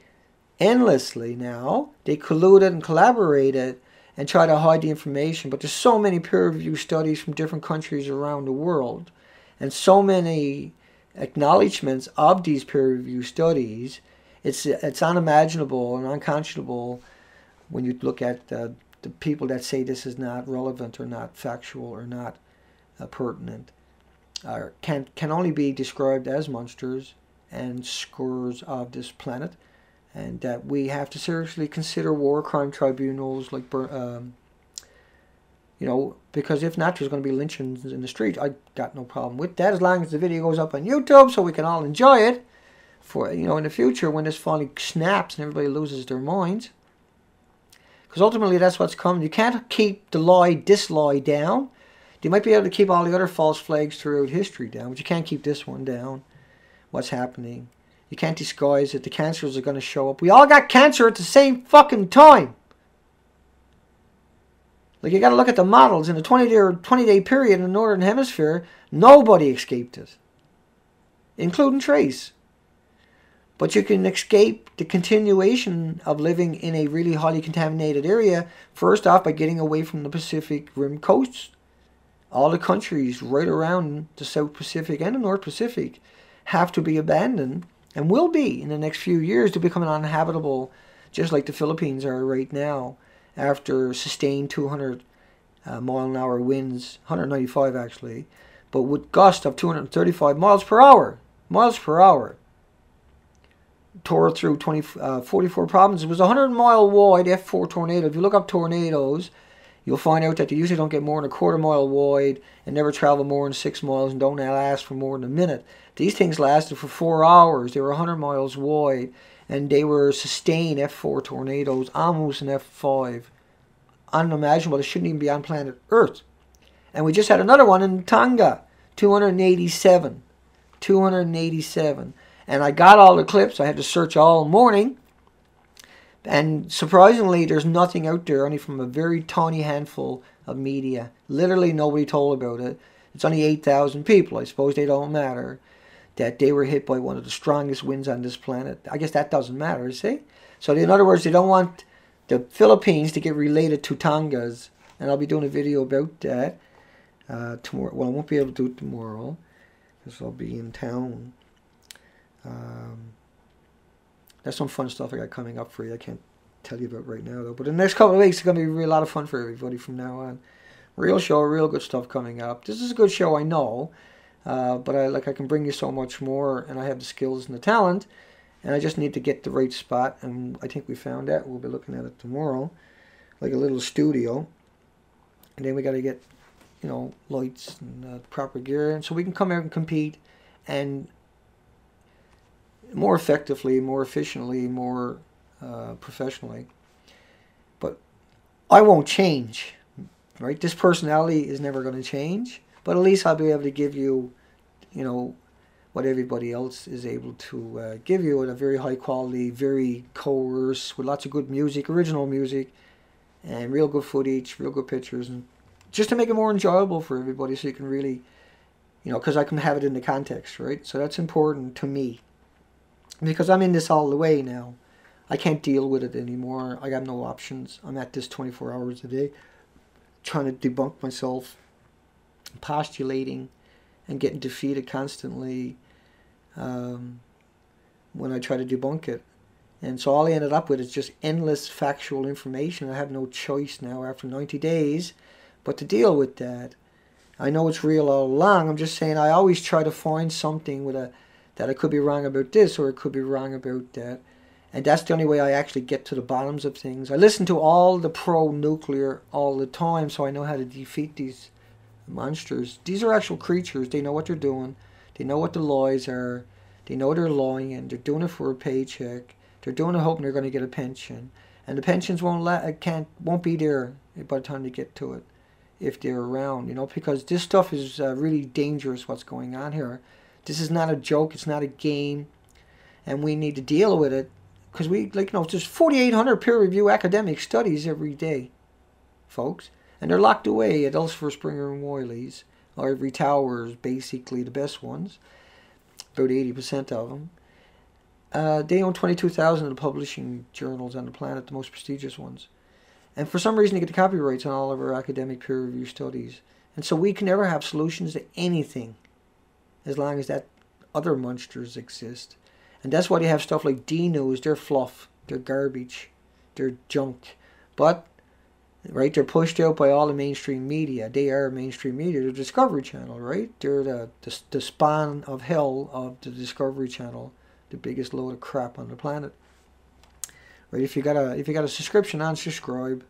endlessly now. They colluded and collaborated and try to hide the information. But there's so many peer-reviewed studies from different countries around the world, and so many acknowledgments of these peer-reviewed studies. It's unimaginable and unconscionable when you look at the people that say this is not relevant or not factual or not pertinent. Can only be described as monsters and scourges of this planet, and that we have to seriously consider war crime tribunals, like because if not, there's going to be lynchings in the street. I got no problem with that, as long as the video goes up on YouTube so we can all enjoy it for, in the future when this finally snaps and everybody loses their minds. Because ultimately that's what's coming. You can't keep this lie down. You might be able to keep all the other false flags throughout history down, but you can't keep this one down. What's happening? You can't disguise it. The cancers are going to show up. We all got cancer at the same fucking time. Like, you got to look at the models. In a 20-day period in the Northern Hemisphere, nobody escaped it, including Trace. But you can escape the continuation of living in a really highly contaminated area, first off by getting away from the Pacific Rim coast. All the countries right around the South Pacific and the North Pacific have to be abandoned, and will be in the next few years, to become uninhabitable, just like the Philippines are right now, after sustained 200-mile-an-hour winds, 195 actually, but with gusts of 235 miles per hour. Tore through 44 provinces. It was a 100-mile wide F4 tornado. If you look up tornadoes, you'll find out that they usually don't get more than a quarter mile wide and never travel more than 6 miles and don't last for more than a minute. These things lasted for 4 hours. They were 100 miles wide, and they were sustained F4 tornadoes, almost an F5. Unimaginable. They shouldn't even be on planet Earth. And we just had another one in Tonga, 287. 287. And I got all the clips. I had to search all morning. And surprisingly, there's nothing out there, only from a very tiny handful of media. Literally nobody told about it. It's only 8,000 people. I suppose they don't matter. That they were hit by one of the strongest winds on this planet. I guess that doesn't matter, see? So in other words, they don't want the Philippines to get related to Tonga's. And I'll be doing a video about that tomorrow. Well, I won't be able to do it tomorrow, because I'll be in town. There's some fun stuff I got coming up for you. I can't tell you about right now, though. But in the next couple of weeks, it's going to be a lot of fun for everybody from now on. Real show, real good stuff coming up. This is a good show, I know. But I can bring you so much more, and I have the skills and the talent. And I just need to get the right spot, and I think we found that. We'll be looking at it tomorrow. Like a little studio. And then we got to get, lights and proper gear, and so we can come out and compete and more effectively, more efficiently, more professionally. But I won't change, right? This personality is never going to change, but at least I'll be able to give you, you know, what everybody else is able to give you at a very high quality, very coerced, with lots of good music, original music, and real good footage, real good pictures, and just to make it more enjoyable for everybody, so you can really, you know, because I can have it in the context, right? So that's important to me, because I'm in this all the way now. I can't deal with it anymore. I got no options. I'm at this 24 hours a day, trying to debunk myself, postulating, and getting defeated constantly when I try to debunk it. And so all I ended up with is just endless factual information. I have no choice now after 90 days but to deal with that. I know it's real all along. I'm just saying I always try to find something with that I could be wrong about this or it could be wrong about that. And that's the only way I actually get to the bottoms of things. I listen to all the pro-nuclear all the time, so I know how to defeat these monsters. These are actual creatures. They know what they're doing. They know what the lies are. They know they're lying, and they're doing it for a paycheck. They're doing it hoping they're going to get a pension. And the pensions won't be there by the time they get to it, if they're around, you know, because this stuff is really dangerous, what's going on here. This is not a joke. It's not a game. And we need to deal with it. Because there's 4,800 peer-reviewed academic studies every day, folks. And they're locked away at Elsevier, Springer, and Wiley's. Ivory Towers, basically the best ones. About 80% of them. They own 22,000 of the publishing journals on the planet, the most prestigious ones. And for some reason, they get the copyrights on all of our academic peer-reviewed studies. And so we can never have solutions to anything as long as that other monsters exist. And that's why they have stuff like D-News. They're fluff. They're garbage. They're junk. But, right, they're pushed out by all the mainstream media. They are mainstream media. They're Discovery Channel, right? They're the spawn of hell of the Discovery Channel. The biggest load of crap on the planet. Right? If you got a subscription, unsubscribe.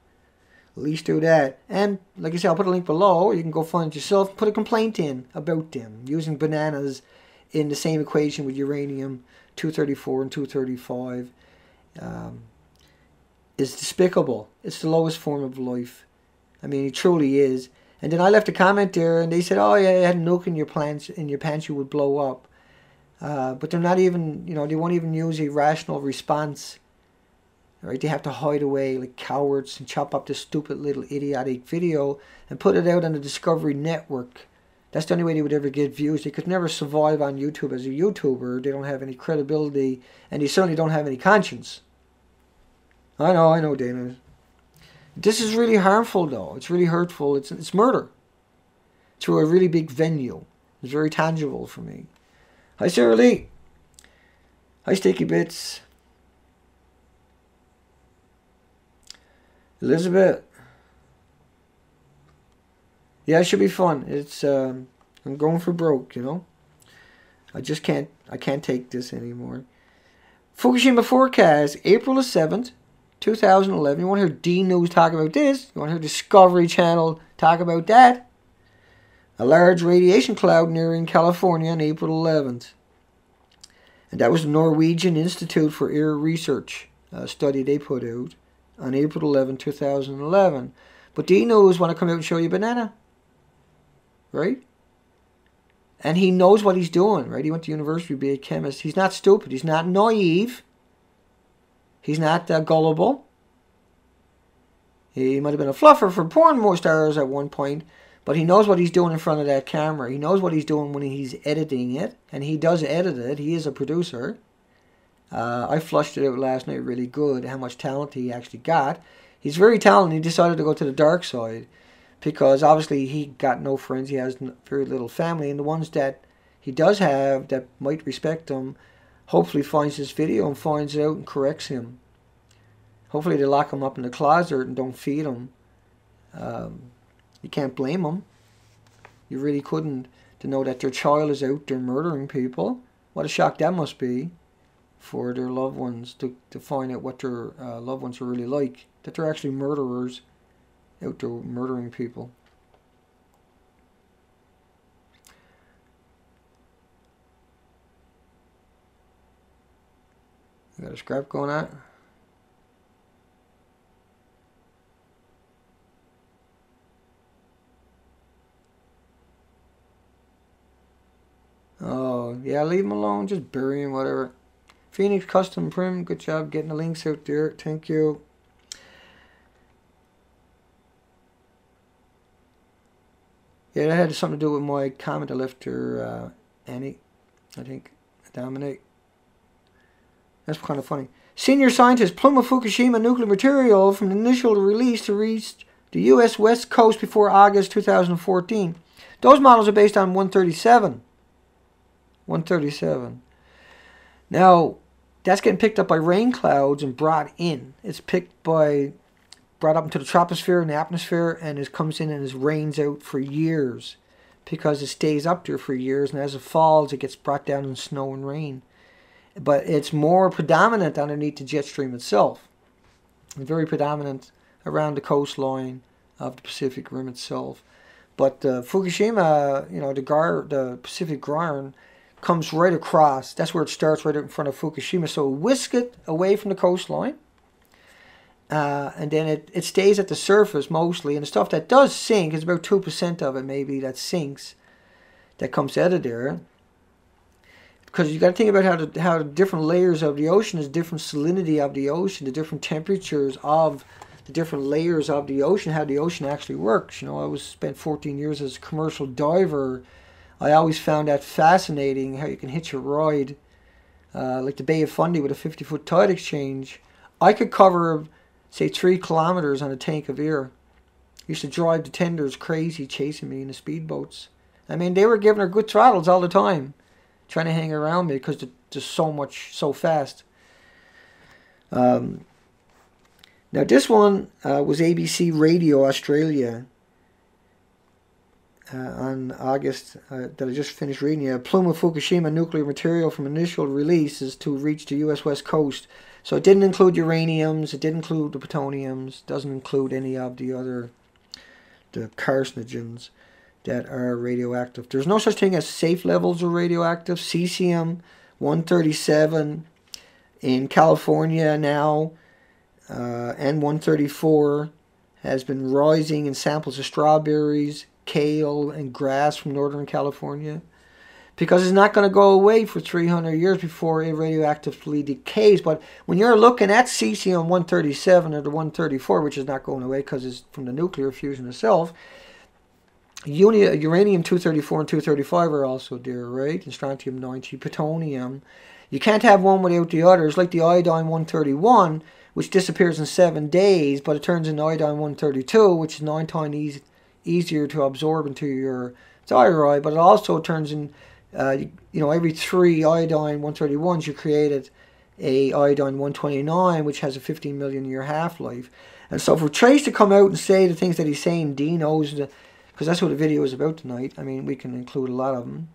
At least do that. And, like I said, I'll put a link below. You can go find it yourself. Put a complaint in about them. Using bananas in the same equation with uranium-234 and 235 is despicable. It's the lowest form of life. I mean, it truly is. And then I left a comment there, and they said, "Oh yeah, you had a nuke in your pants, you would blow up." But they're not even, they won't even use a rational response. Right? They have to hide away like cowards and chop up this stupid little idiotic video and put it out on the Discovery Network. That's the only way they would ever get views. They could never survive on YouTube as a YouTuber. They don't have any credibility, and they certainly don't have any conscience. I know, Dana. This is really harmful, though. It's really hurtful. It's murder. Through a really big venue. It's very tangible for me. Hi, Sarah Lee. Hi, Sticky Bits. Elizabeth. Yeah, it should be fun. It's I'm going for broke, I just can't take this anymore. Fukushima forecast, April the 7th, 2011. You want to hear D-News talk about this? You want to hear Discovery Channel talk about that? A large radiation cloud nearing California on April 11th. And that was the Norwegian Institute for Air Research study they put out on April 11, 2011. But D-News want to come out and show you a banana. Right? And he knows what he's doing, right? He went to university to be a chemist. He's not stupid. He's not naive. He's not gullible. He might have been a fluffer for porn stars at one point, but he knows what he's doing in front of that camera. He knows what he's doing when he's editing it, and he does edit it. He is a producer. I flushed it out last night really good, how much talent he actually got. He's very talented. He decided to go to the dark side because obviously he got no friends. He has very little family, and the ones that he does have that might respect him hopefully finds this video and finds it out and corrects him. Hopefully they lock him up in the closet and don't feed him. You can't blame them. You really couldn't, to know that their child is out there murdering people. What a shock that must be for their loved ones to find out what their loved ones are really like. That they're actually murderers out there murdering people. got a scrap going on. Oh, yeah, leave him alone. Just bury him, whatever. Phoenix Custom Prim, good job getting the links out there. Thank you. Yeah, that had something to do with my comment I left her, Annie, I think. Dominic. That's kind of funny. Senior scientist, plume of Fukushima nuclear material from the initial release to reach the U.S. West Coast before August 2014. Those models are based on 137. 137. Now, that's getting picked up by rain clouds and brought in. It's brought up into the troposphere and the atmosphere, and it comes in and it rains out for years because it stays up there for years, and as it falls, it gets brought down in snow and rain. But it's more predominant underneath the jet stream itself. It's very predominant around the coastline of the Pacific Rim itself. But Fukushima, you know, the Pacific Garn comes right across. That's where it starts, right in front of Fukushima. So whisk it away from the coastline. And then it stays at the surface mostly. And the stuff that does sink is about 2% of it maybe that sinks, that comes out of there. Because you got to think about how the different layers of the ocean is different salinity of the ocean, the different temperatures of the different layers of the ocean, how the ocean actually works. You know, I spent 14 years as a commercial diver. I always found that fascinating, how you can hitch a ride, like the Bay of Fundy with a 50-foot tide exchange. I could cover, say, 3 kilometers on a tank of air. Used to drive the tenders crazy chasing me in the speedboats. I mean, they were giving her good throttles all the time, trying to hang around me because there's so fast. Now this one was ABC Radio Australia on August that I just finished reading. A plume of Fukushima nuclear material from initial releases to reach the U.S. West Coast. So it didn't include uraniums, it didn't include the plutoniums, doesn't include any of the carcinogens that are radioactive. There's no such thing as safe levels of radioactive. Cesium-137 in California now, and 134 has been rising in samples of strawberries, kale, and grass from Northern California, because it's not going to go away for 300 years before it radioactively decays. But when you're looking at cesium-137 or the 134, which is not going away because it's from the nuclear fusion itself, uranium-234 and 235 are also there, right? And strontium-90, plutonium. You can't have one without the other. It's like the iodine-131, which disappears in 7 days, but it turns into iodine-132, which is 9 times easier to absorb into your thyroid. But it also turns in, every 3 iodine-131s, you created a iodine-129, which has a 15 million year half-life. And so for Trace to come out and say the things that he's saying, Dean knows, because that's what the video is about tonight. I mean, we can include a lot of them.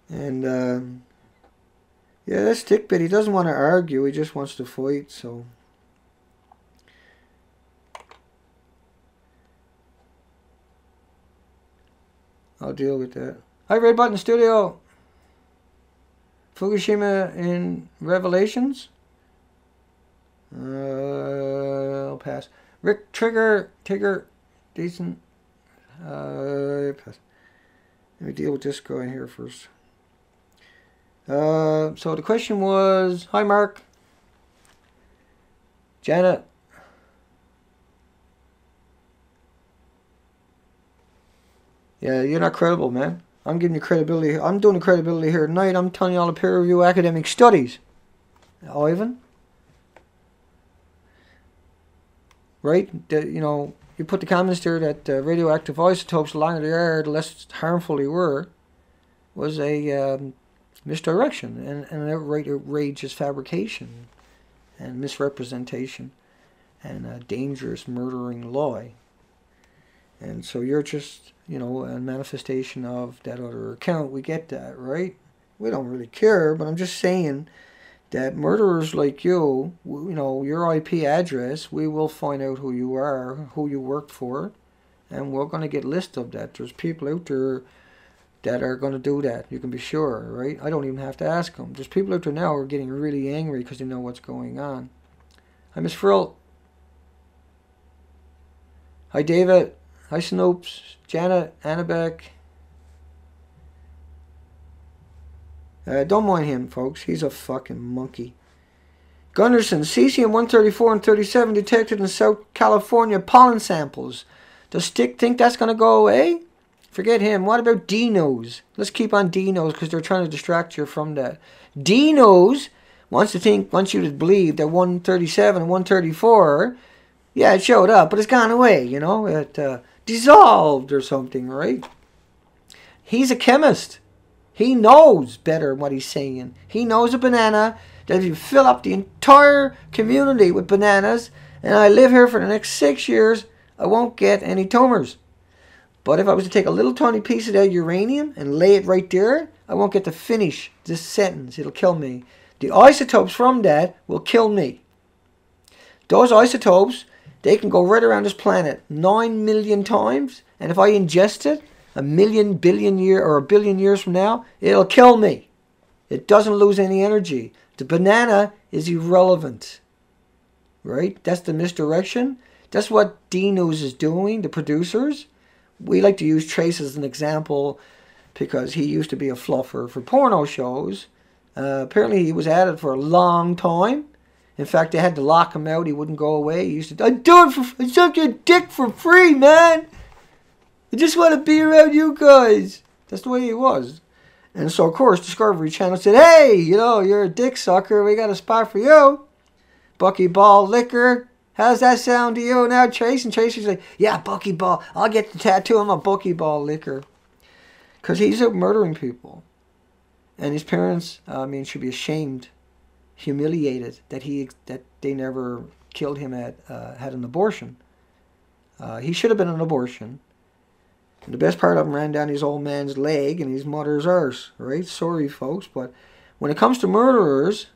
And, yeah, that's Dickbit. He doesn't want to argue. He just wants to fight, so. I'll deal with that. Hi, Red Button Studio. Fukushima in Revelations? I'll pass. Rick Tigger, decent. Pass. Let me deal with this guy here first. So the question was, hi Mark. Janet. Yeah, you're not credible, man. I'm giving you credibility. I'm doing the credibility here tonight. I'm telling you all the peer review academic studies. Ivan. Right? You put the comments there that radioactive isotopes, the longer they are, the less harmful they were, was a misdirection and an outright outrageous fabrication and misrepresentation and a dangerous murdering lie. And so you're just, a manifestation of that other account. We get that, right? We don't really care, but I'm just saying that murderers like you, your IP address, we will find out who you are, who you worked for, and we're going to get a list of that. There's people out there that are going to do that. You can be sure, right? I don't even have to ask them. There's people out there now who are getting really angry because they know what's going on. Hi, Miss Frill. Hi, David. Hi, Snopes. Janet. Annabeck. Don't mind him, folks. He's a fucking monkey. Gunderson. Cesium-134 and 37 detected in South California pollen samples. Does Stick think that's going to go away? Forget him. What about Dinos? Let's keep on Dinos because they're trying to distract you from that. Dinos wants you to believe that 137 and 134, yeah, it showed up, but it's gone away, you know. It dissolved or something, right? He's a chemist. He knows better what he's saying. He knows a banana, that if you fill up the entire community with bananas, and I live here for the next 6 years, I won't get any tumors. But if I was to take a little tiny piece of that uranium and lay it right there, I won't get to finish this sentence. It'll kill me. The isotopes from that will kill me. Those isotopes, they can go right around this planet 9 million times. And if I ingest it a billion years from now, it'll kill me. It doesn't lose any energy. The banana is irrelevant. Right? That's the misdirection. That's what D-News is doing, the producers. We like to use Trace as an example because he used to be a fluffer for porno shows. Apparently he was at it for a long time. In fact, they had to lock him out. He wouldn't go away. He used to, I suck your dick for free, man. I just want to be around you guys. That's the way he was. And so, of course, Discovery Channel said, hey, you know, you're a dick sucker. We got a spot for you. Buckyball Liquor. How's that sound to you now, Trace? And Tracy's like, yeah, Buckyball. I'll get the tattoo on my Buckyball Liquor. Because he's out murdering people. And his parents, should be ashamed, humiliated that they never killed him, had an abortion. He should have been an abortion. And the best part of him ran down his old man's leg and his mother's arse, right? Sorry, folks, but when it comes to murderers,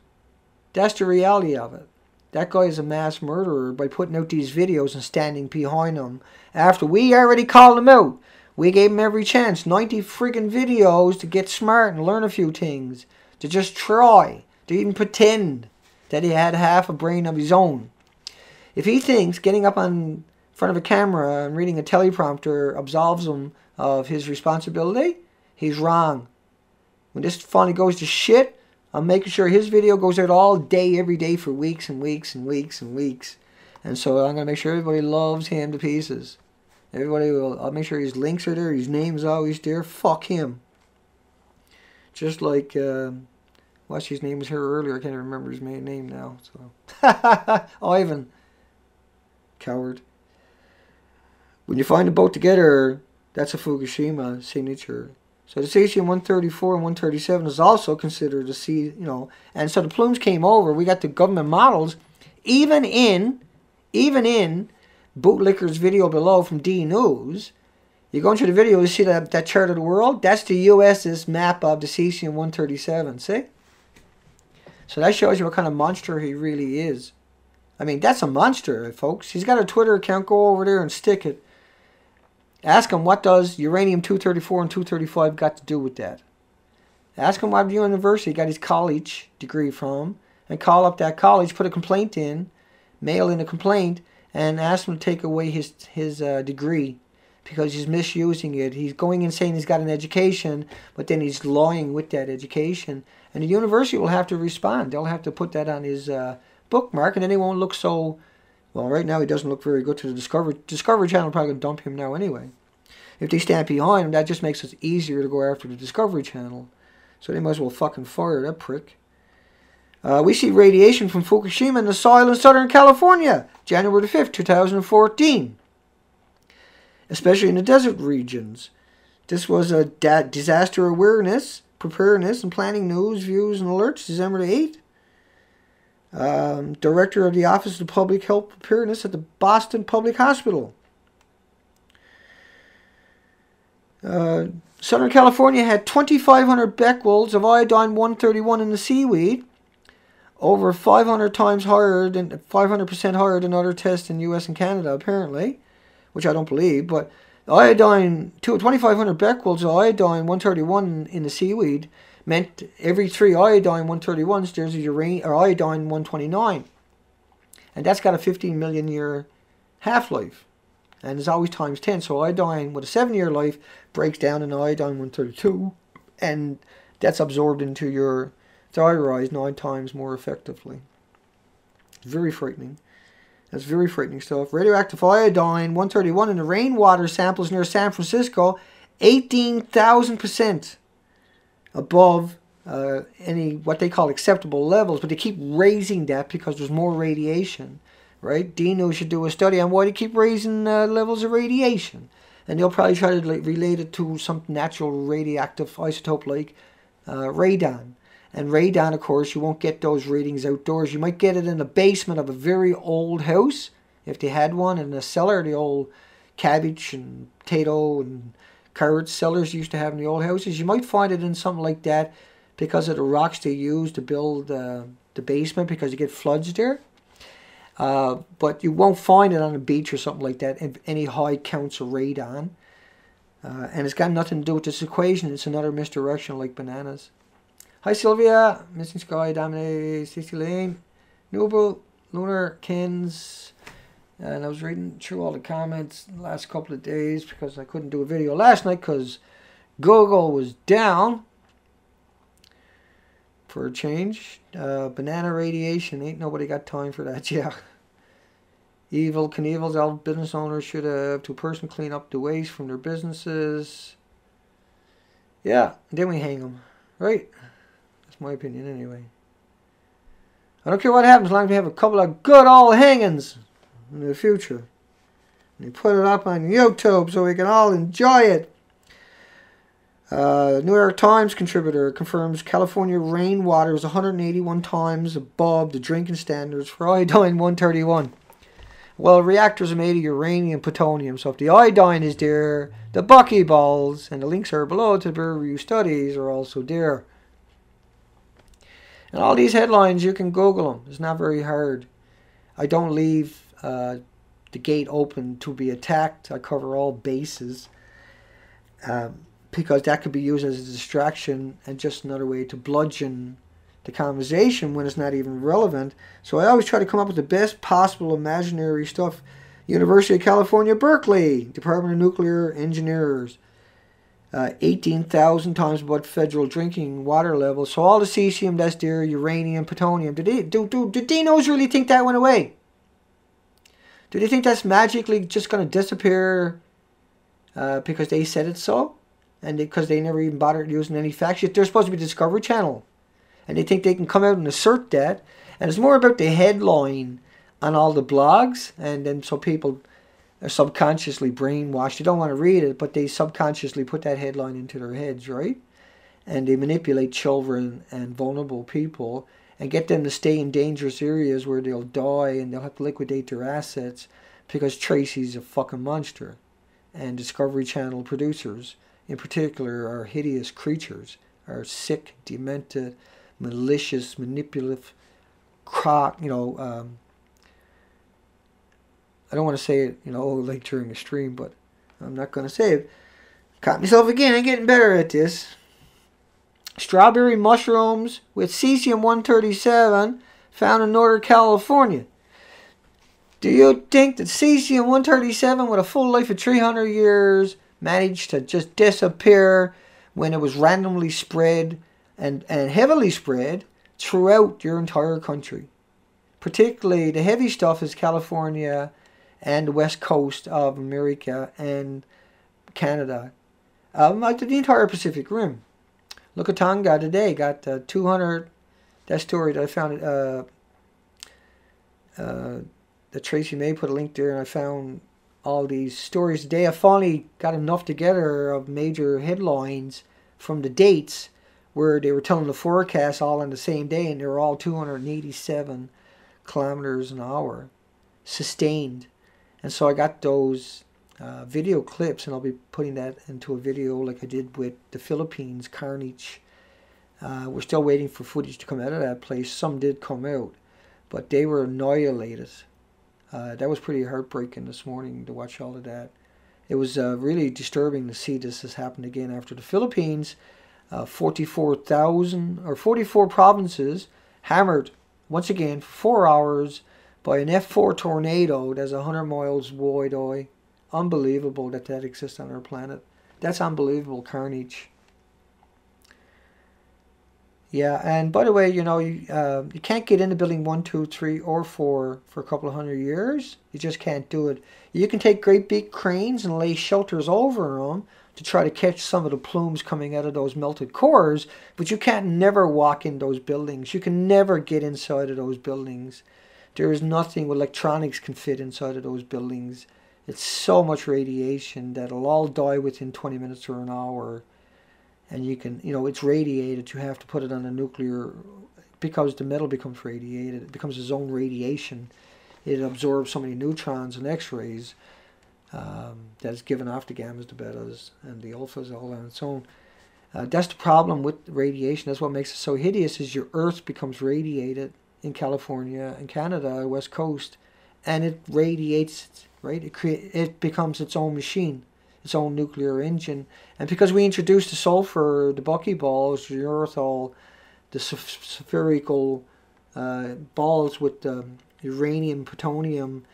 that's the reality of it. That guy is a mass murderer by putting out these videos and standing behind them. After we already called him out, we gave him every chance. 90 friggin' videos to get smart and learn a few things. To just try. To even pretend that he had half a brain of his own. If he thinks getting up on front of a camera and reading a teleprompter absolves him of his responsibility, he's wrong. When this finally goes to shit, I'm making sure his video goes out all day, every day for weeks and weeks and weeks and weeks. And so I'm going to make sure everybody loves him to pieces. I'll make sure his links are there, his name's always there. Fuck him. Just like, what's his name was here earlier, I can't remember his main name now. So Ivan. Coward. When you find the boat together, that's a Fukushima signature. So the cesium-134 and 137 is also considered and so the plumes came over. We got the government models, even in Bootlicker's video below from D News. You go into the video, you see that chart of the world. That's the U.S.'s map of the cesium-137. See? So that shows you what kind of monster he really is. I mean, that's a monster, folks. He's got a Twitter account. Go over there and stick it. Ask him, what does uranium-234 and 235 got to do with that? Ask him what university he got his college degree from, and call up that college, put a complaint in, mail in a complaint, and ask him to take away his degree because he's misusing it. He's going and saying he's got an education, but then he's lying with that education. And the university will have to respond. They'll have to put that on his bookmark, and then he won't look so... Well, right now he doesn't look very good to the Discovery Channel. Probably going to dump him now anyway. If they stand behind him, that just makes it easier to go after the Discovery Channel. So they might as well fucking fire that prick. We see radiation from Fukushima in the soil in Southern California, January the 5th, 2014. Especially in the desert regions. This was a disaster awareness, preparedness, and planning news, views, and alerts, December the 8th. Director of the Office of Public Health Preparedness at the Boston Public Hospital. Southern California had 2,500 becquerels of iodine-131 in the seaweed, over 500% higher than other tests in U.S. and Canada, apparently, which I don't believe, but Iodine, 2,500 becquerels of iodine 131 in the seaweed meant every 3 iodine 131s there's a iodine 129. And that's got a 15 million year half-life. And it's always times 10. So iodine with a 7-year life breaks down in iodine 132. And that's absorbed into your thyroid 9 times more effectively. Very frightening. That's very frightening stuff. Radioactive iodine 131 in the rainwater samples near San Francisco, 18,000% above any what they call acceptable levels. But they keep raising that because there's more radiation, right? Dino should do a study on why they keep raising levels of radiation. And they'll probably try to relate it to some natural radioactive isotope like radon. And radon, of course, you won't get those readings outdoors. You might get it in the basement of a very old house, if they had one, in the cellar, the old cabbage and potato and carrot cellars you used to have in the old houses. You might find it in something like that because of the rocks they use to build the basement, because you get floods there. But you won't find it on a beach or something like that, any high counts of radon. And it's got nothing to do with this equation. It's another misdirection like bananas. Hi Sylvia, Missing Sky, Dominic, Stacey Lane, Noble, Lunar, Kins, and I was reading through all the comments the last couple of days because I couldn't do a video last night because Google was down for a change. Banana radiation, ain't nobody got time for that, yeah. Evil Knievel's, all business owners should have to person clean up the waste from their businesses. Yeah, and then we hang them, right? My opinion anyway. I don't care what happens as long as we have a couple of good old hangings in the future. And you put it up on YouTube so we can all enjoy it. New York Times contributor confirms California rainwater is 181 times above the drinking standards for iodine 131. Well, reactors are made of uranium and plutonium, so if the iodine is there, the buckyballs, and the links are below to the peer-reviewed studies, are also there. And all these headlines, you can Google them. It's not very hard. I don't leave the gate open to be attacked. I cover all bases because that could be used as a distraction and just another way to bludgeon the conversation when it's not even relevant. So I always try to come up with the best possible imaginary stuff. University of California, Berkeley, Department of Nuclear Engineers. 18,000 times above federal drinking water levels. So all the cesium that's there, uranium, plutonium. Do dinos really think that went away? Do they think that's magically just going to disappear because they said it so? And because they never even bothered using any facts? Yet they're supposed to be the Discovery Channel. And they think they can come out and assert that. And it's more about the headline on all the blogs. And then so people are subconsciously brainwashed. They don't want to read it, but they subconsciously put that headline into their heads, right? And they manipulate children and vulnerable people and get them to stay in dangerous areas where they'll die and they'll have to liquidate their assets because Tracy's a fucking monster. And Discovery Channel producers, in particular, are hideous creatures, are sick, demented, malicious, manipulative, I don't want to say it, like during a stream, but I'm not going to say it. Caught myself again. I'm getting better at this. Strawberry mushrooms with cesium-137 found in Northern California. Do you think that cesium-137 with a full life of 300 years managed to just disappear when it was randomly spread and heavily spread throughout your entire country? Particularly the heavy stuff is California and the west coast of America and Canada. The entire Pacific Rim. Look at Tonga today, got 200, that story that I found, that Tracy May put a link there, and I found all these stories today. I finally got enough together of major headlines from the dates where they were telling the forecast all on the same day, and they were all 287 kilometers an hour, sustained. And so I got those video clips, and I'll be putting that into a video like I did with the Philippines carnage. We're still waiting for footage to come out of that place. Some did come out, but they were annihilated. That was pretty heartbreaking this morning to watch all of that. It was really disturbing to see this has happened again after the Philippines. 44 provinces hammered once again for 4 hours by an F4 tornado that's 100 miles wide. Unbelievable that exists on our planet. That's unbelievable carnage. Yeah, and by the way, you know, you can't get into building 1, 2, 3, or 4 for a couple of 100 years. You just can't do it. You can take great big cranes and lay shelters over them to try to catch some of the plumes coming out of those melted cores, but you can't never walk in those buildings. You can never get inside of those buildings. There is nothing with electronics can fit inside of those buildings. It's so much radiation that it'll all die within 20 minutes or an hour. And you can, you know, it's radiated. You have to put it on a nuclear, because the metal becomes radiated. It becomes its own radiation. It absorbs so many neutrons and X-rays that is given off the gammas, the betas, and the alphas all on its own. That's the problem with radiation. That's what makes it so hideous. Is your Earth becomes radiated in California and Canada, West Coast, and it radiates. Right? It becomes its own machine, its own nuclear engine. And because we introduced the sulfur, the buckyballs, the urethol, the spherical balls with uranium, plutonium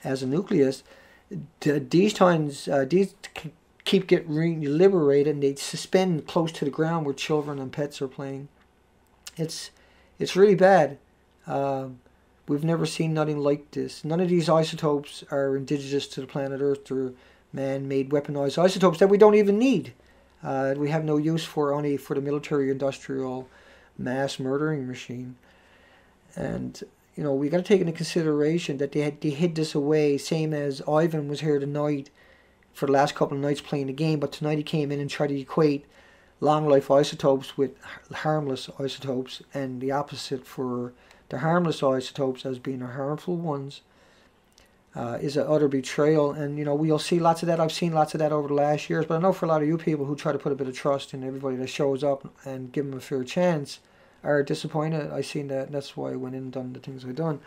as a nucleus, these keep getting liberated, and they suspend close to the ground where children and pets are playing. It's really bad. We've never seen nothing like this. None of these isotopes are indigenous to the planet Earth. They're man-made weaponized isotopes that we don't even need. We have no use for, only for the military-industrial mass murdering machine. And, you know, we got to take into consideration that they hid this away, same as Ivan was here tonight for the last couple of nights playing the game, but tonight he came in and tried to equate long-life isotopes with harmless isotopes, and the opposite for the harmless isotopes as being the harmful ones. Is an utter betrayal, and you know, we'll see lots of that. I've seen lots of that over the last years, but I know for a lot of you people who try to put a bit of trust in everybody that shows up and give them a fair chance are disappointed. I've seen that, and that's why I went in and done the things I've done.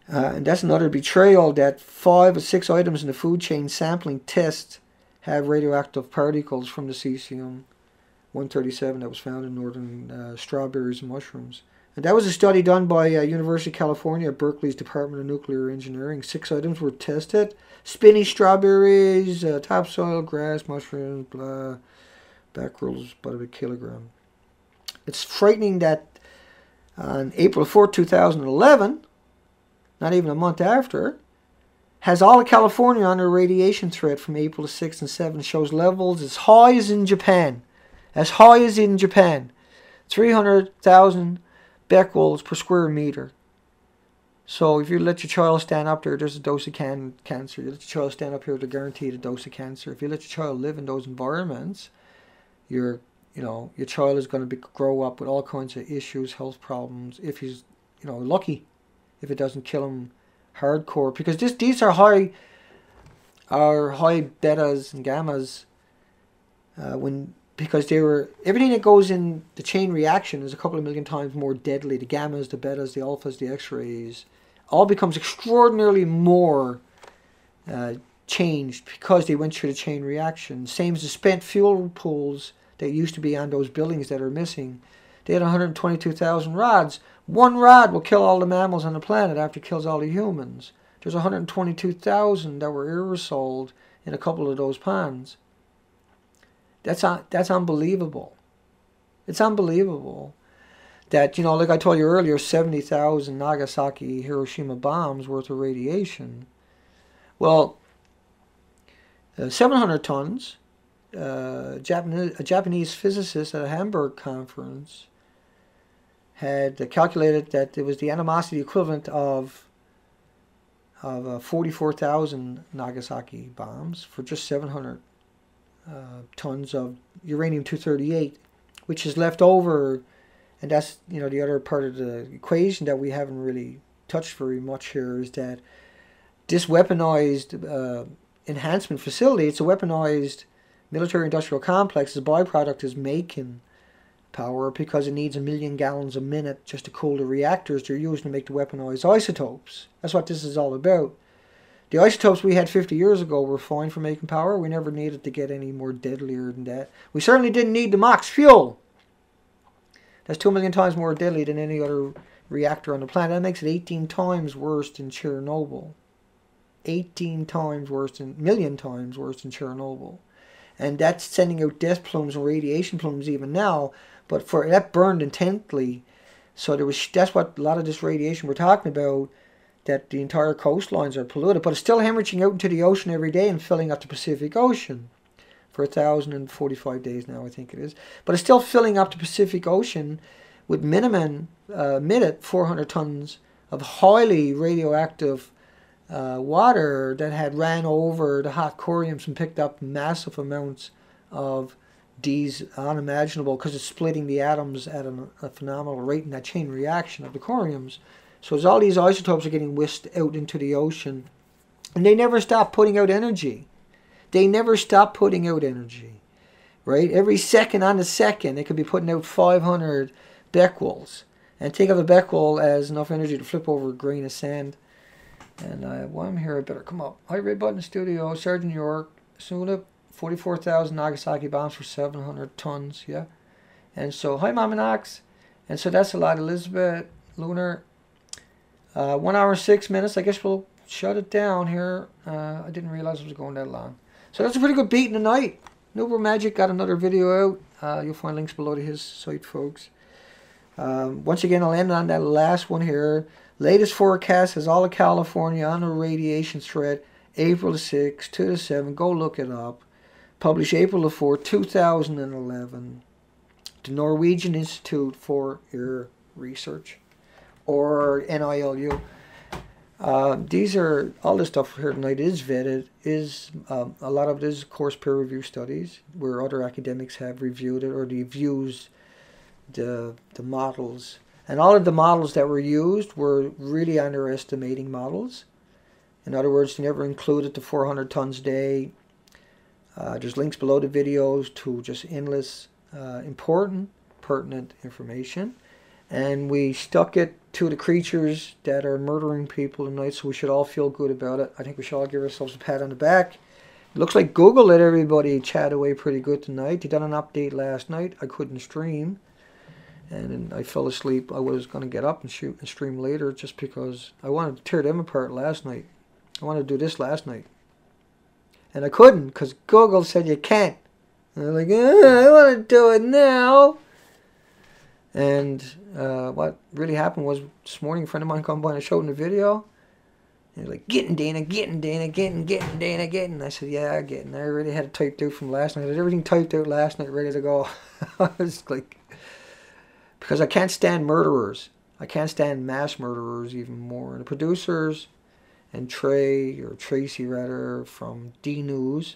And that's another betrayal, that 5 or 6 items in the food chain sampling test have radioactive particles from the cesium-137 that was found in northern strawberries and mushrooms. And that was a study done by University of California, Berkeley's Department of Nuclear Engineering. 6 items were tested. Spinach strawberries, topsoil, grass, mushrooms, blah, back rolls, about a kilogram. It's frightening that on April 4, 2011, not even a month after, has all of California on a radiation threat from April 6 and 7. Shows levels as high as in Japan. As high as in Japan. 300,000 becquerels per square meter. So if you let your child stand up there, there's a dose of cancer. You let your child stand up here, they're guaranteed a dose of cancer. If you let your child live in those environments, your child is going to grow up with all kinds of issues, health problems. If he's, lucky, if it doesn't kill him hardcore, because these are high betas and gammas because everything that goes in the chain reaction is a couple of million times more deadly. The gammas, the betas, the alphas, the X-rays, all becomes extraordinarily more changed because they went through the chain reaction. Same as the spent fuel pools that used to be on those buildings that are missing. They had 122,000 rods. One rod will kill all the mammals on the planet after it kills all the humans. There's 122,000 that were aerosoled in a couple of those ponds. That's unbelievable. It's unbelievable that, like I told you earlier, 70,000 Nagasaki, Hiroshima bombs worth of radiation. Well, 700 tons. A Japanese physicist at a Hamburg conference had calculated that it was the animosity equivalent of 44,000 Nagasaki bombs for just 700 tons of uranium-238, which is left over, and that's the other part of the equation that we haven't really touched very much here, is that this weaponized enhancement facility, it's a weaponized military-industrial complex. The byproduct is making power because it needs 1 million gallons a minute just to cool the reactors they're using to make the weaponized isotopes. That's what this is all about. The isotopes we had 50 years ago were fine for making power. We never needed to get any more deadlier than that. We certainly didn't need the MOX fuel. That's 2 million times more deadly than any other reactor on the planet. That makes it 18 times worse than Chernobyl. 18 times worse than, million times worse than Chernobyl. And that's sending out death plumes and radiation plumes even now. But for that burned intensely. So that's what a lot of this radiation we're talking about, that the entire coastlines are polluted. But it's still hemorrhaging out into the ocean every day and filling up the Pacific Ocean. For 1,045 days now, I think it is. But it's still filling up the Pacific Ocean with minimum, minute 400 tons of highly radioactive water that had ran over the hot coriums and picked up massive amounts of these unimaginable, because it's splitting the atoms at a phenomenal rate in that chain reaction of the coriums. So as all these isotopes are getting whisked out into the ocean, and they never stop putting out energy. They never stop putting out energy, right? Every second on the second, they could be putting out 500 becquerels. And think of a becquerel as enough energy to flip over a grain of sand. And while I'm here, I better come up. Hi, Red Button Studio, Sergeant York, Suna, 44,000 Nagasaki bombs for 700 tons, yeah? And so, hi, Mama Knox. And so that's a lot, Elizabeth, Lunar. 1 hour and 6 minutes. I guess we'll shut it down here. I didn't realize it was going that long. So that's a pretty good beat in the night. Nuber Magic got another video out. You'll find links below to his site, folks. Once again, I'll end on that last one here. Latest forecast has all of California on a radiation threat, April the 6th to the 7th. Go look it up. Published April the 4th, 2011. The Norwegian Institute for Air Research, or NILU. These are, all this stuff here tonight is vetted, a lot of it is, of course, peer review studies where other academics have reviewed it, or they've used the models. And all of the models that were used were really underestimating models. In other words, they never included the 400 tons a day. There's links below the videos to just endless important, pertinent information. And we stuck it to the creatures that are murdering people tonight, so we should all feel good about it. I think we should all give ourselves a pat on the back. It looks like Google let everybody chat away pretty good tonight. They done an update last night. I couldn't stream, and I fell asleep. I was going to get up and shoot and stream later just because I wanted to tear them apart last night. I wanted to do this last night. And I couldn't because Google said you can't. And I'm like, I want to do it now. And what really happened was this morning a friend of mine come by and I showed him the video. And he was like, getting Dana, getting Dana, getting Dana, getting. I said, yeah, getting. I already had it typed out from last night. I had everything typed out last night, ready to go. I was like, because I can't stand murderers. I can't stand mass murderers even more. And the producers and Trey, or Tracy rather, from D-News.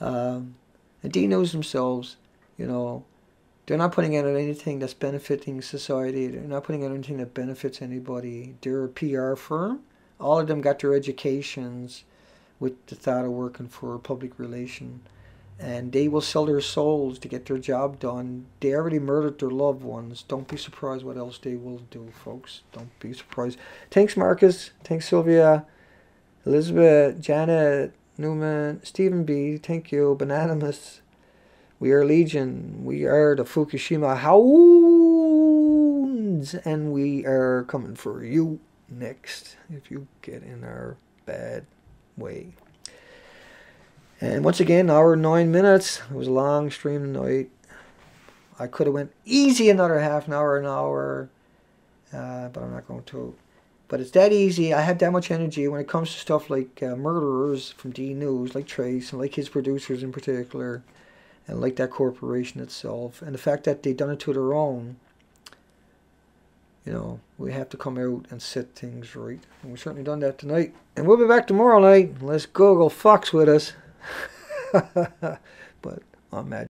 And D-News themselves, you know, they're not putting out anything that's benefiting society. They're not putting out anything that benefits anybody. They're a PR firm. All of them got their educations with the thought of working for public relation. And they will sell their souls to get their job done. They already murdered their loved ones. Don't be surprised what else they will do, folks. Don't be surprised. Thanks, Marcus. Thanks, Sylvia. Elizabeth, Janet, Newman, Stephen B. Thank you. Bananimus. We are Legion. We are the Fukushima hounds. And we are coming for you next if you get in our bad way. And once again, 1 hour and 9 minutes. It was a long stream tonight. I could have went easy another half an hour, but I'm not going to. But it's that easy. I have that much energy when it comes to stuff like murderers from D-News, like Trace, and like his producers in particular, and like that corporation itself. And the fact that they've done it to their own, you know, we have to come out and set things right. And we've certainly done that tonight. And we'll be back tomorrow night unless Google fucks with us. But I'm mad.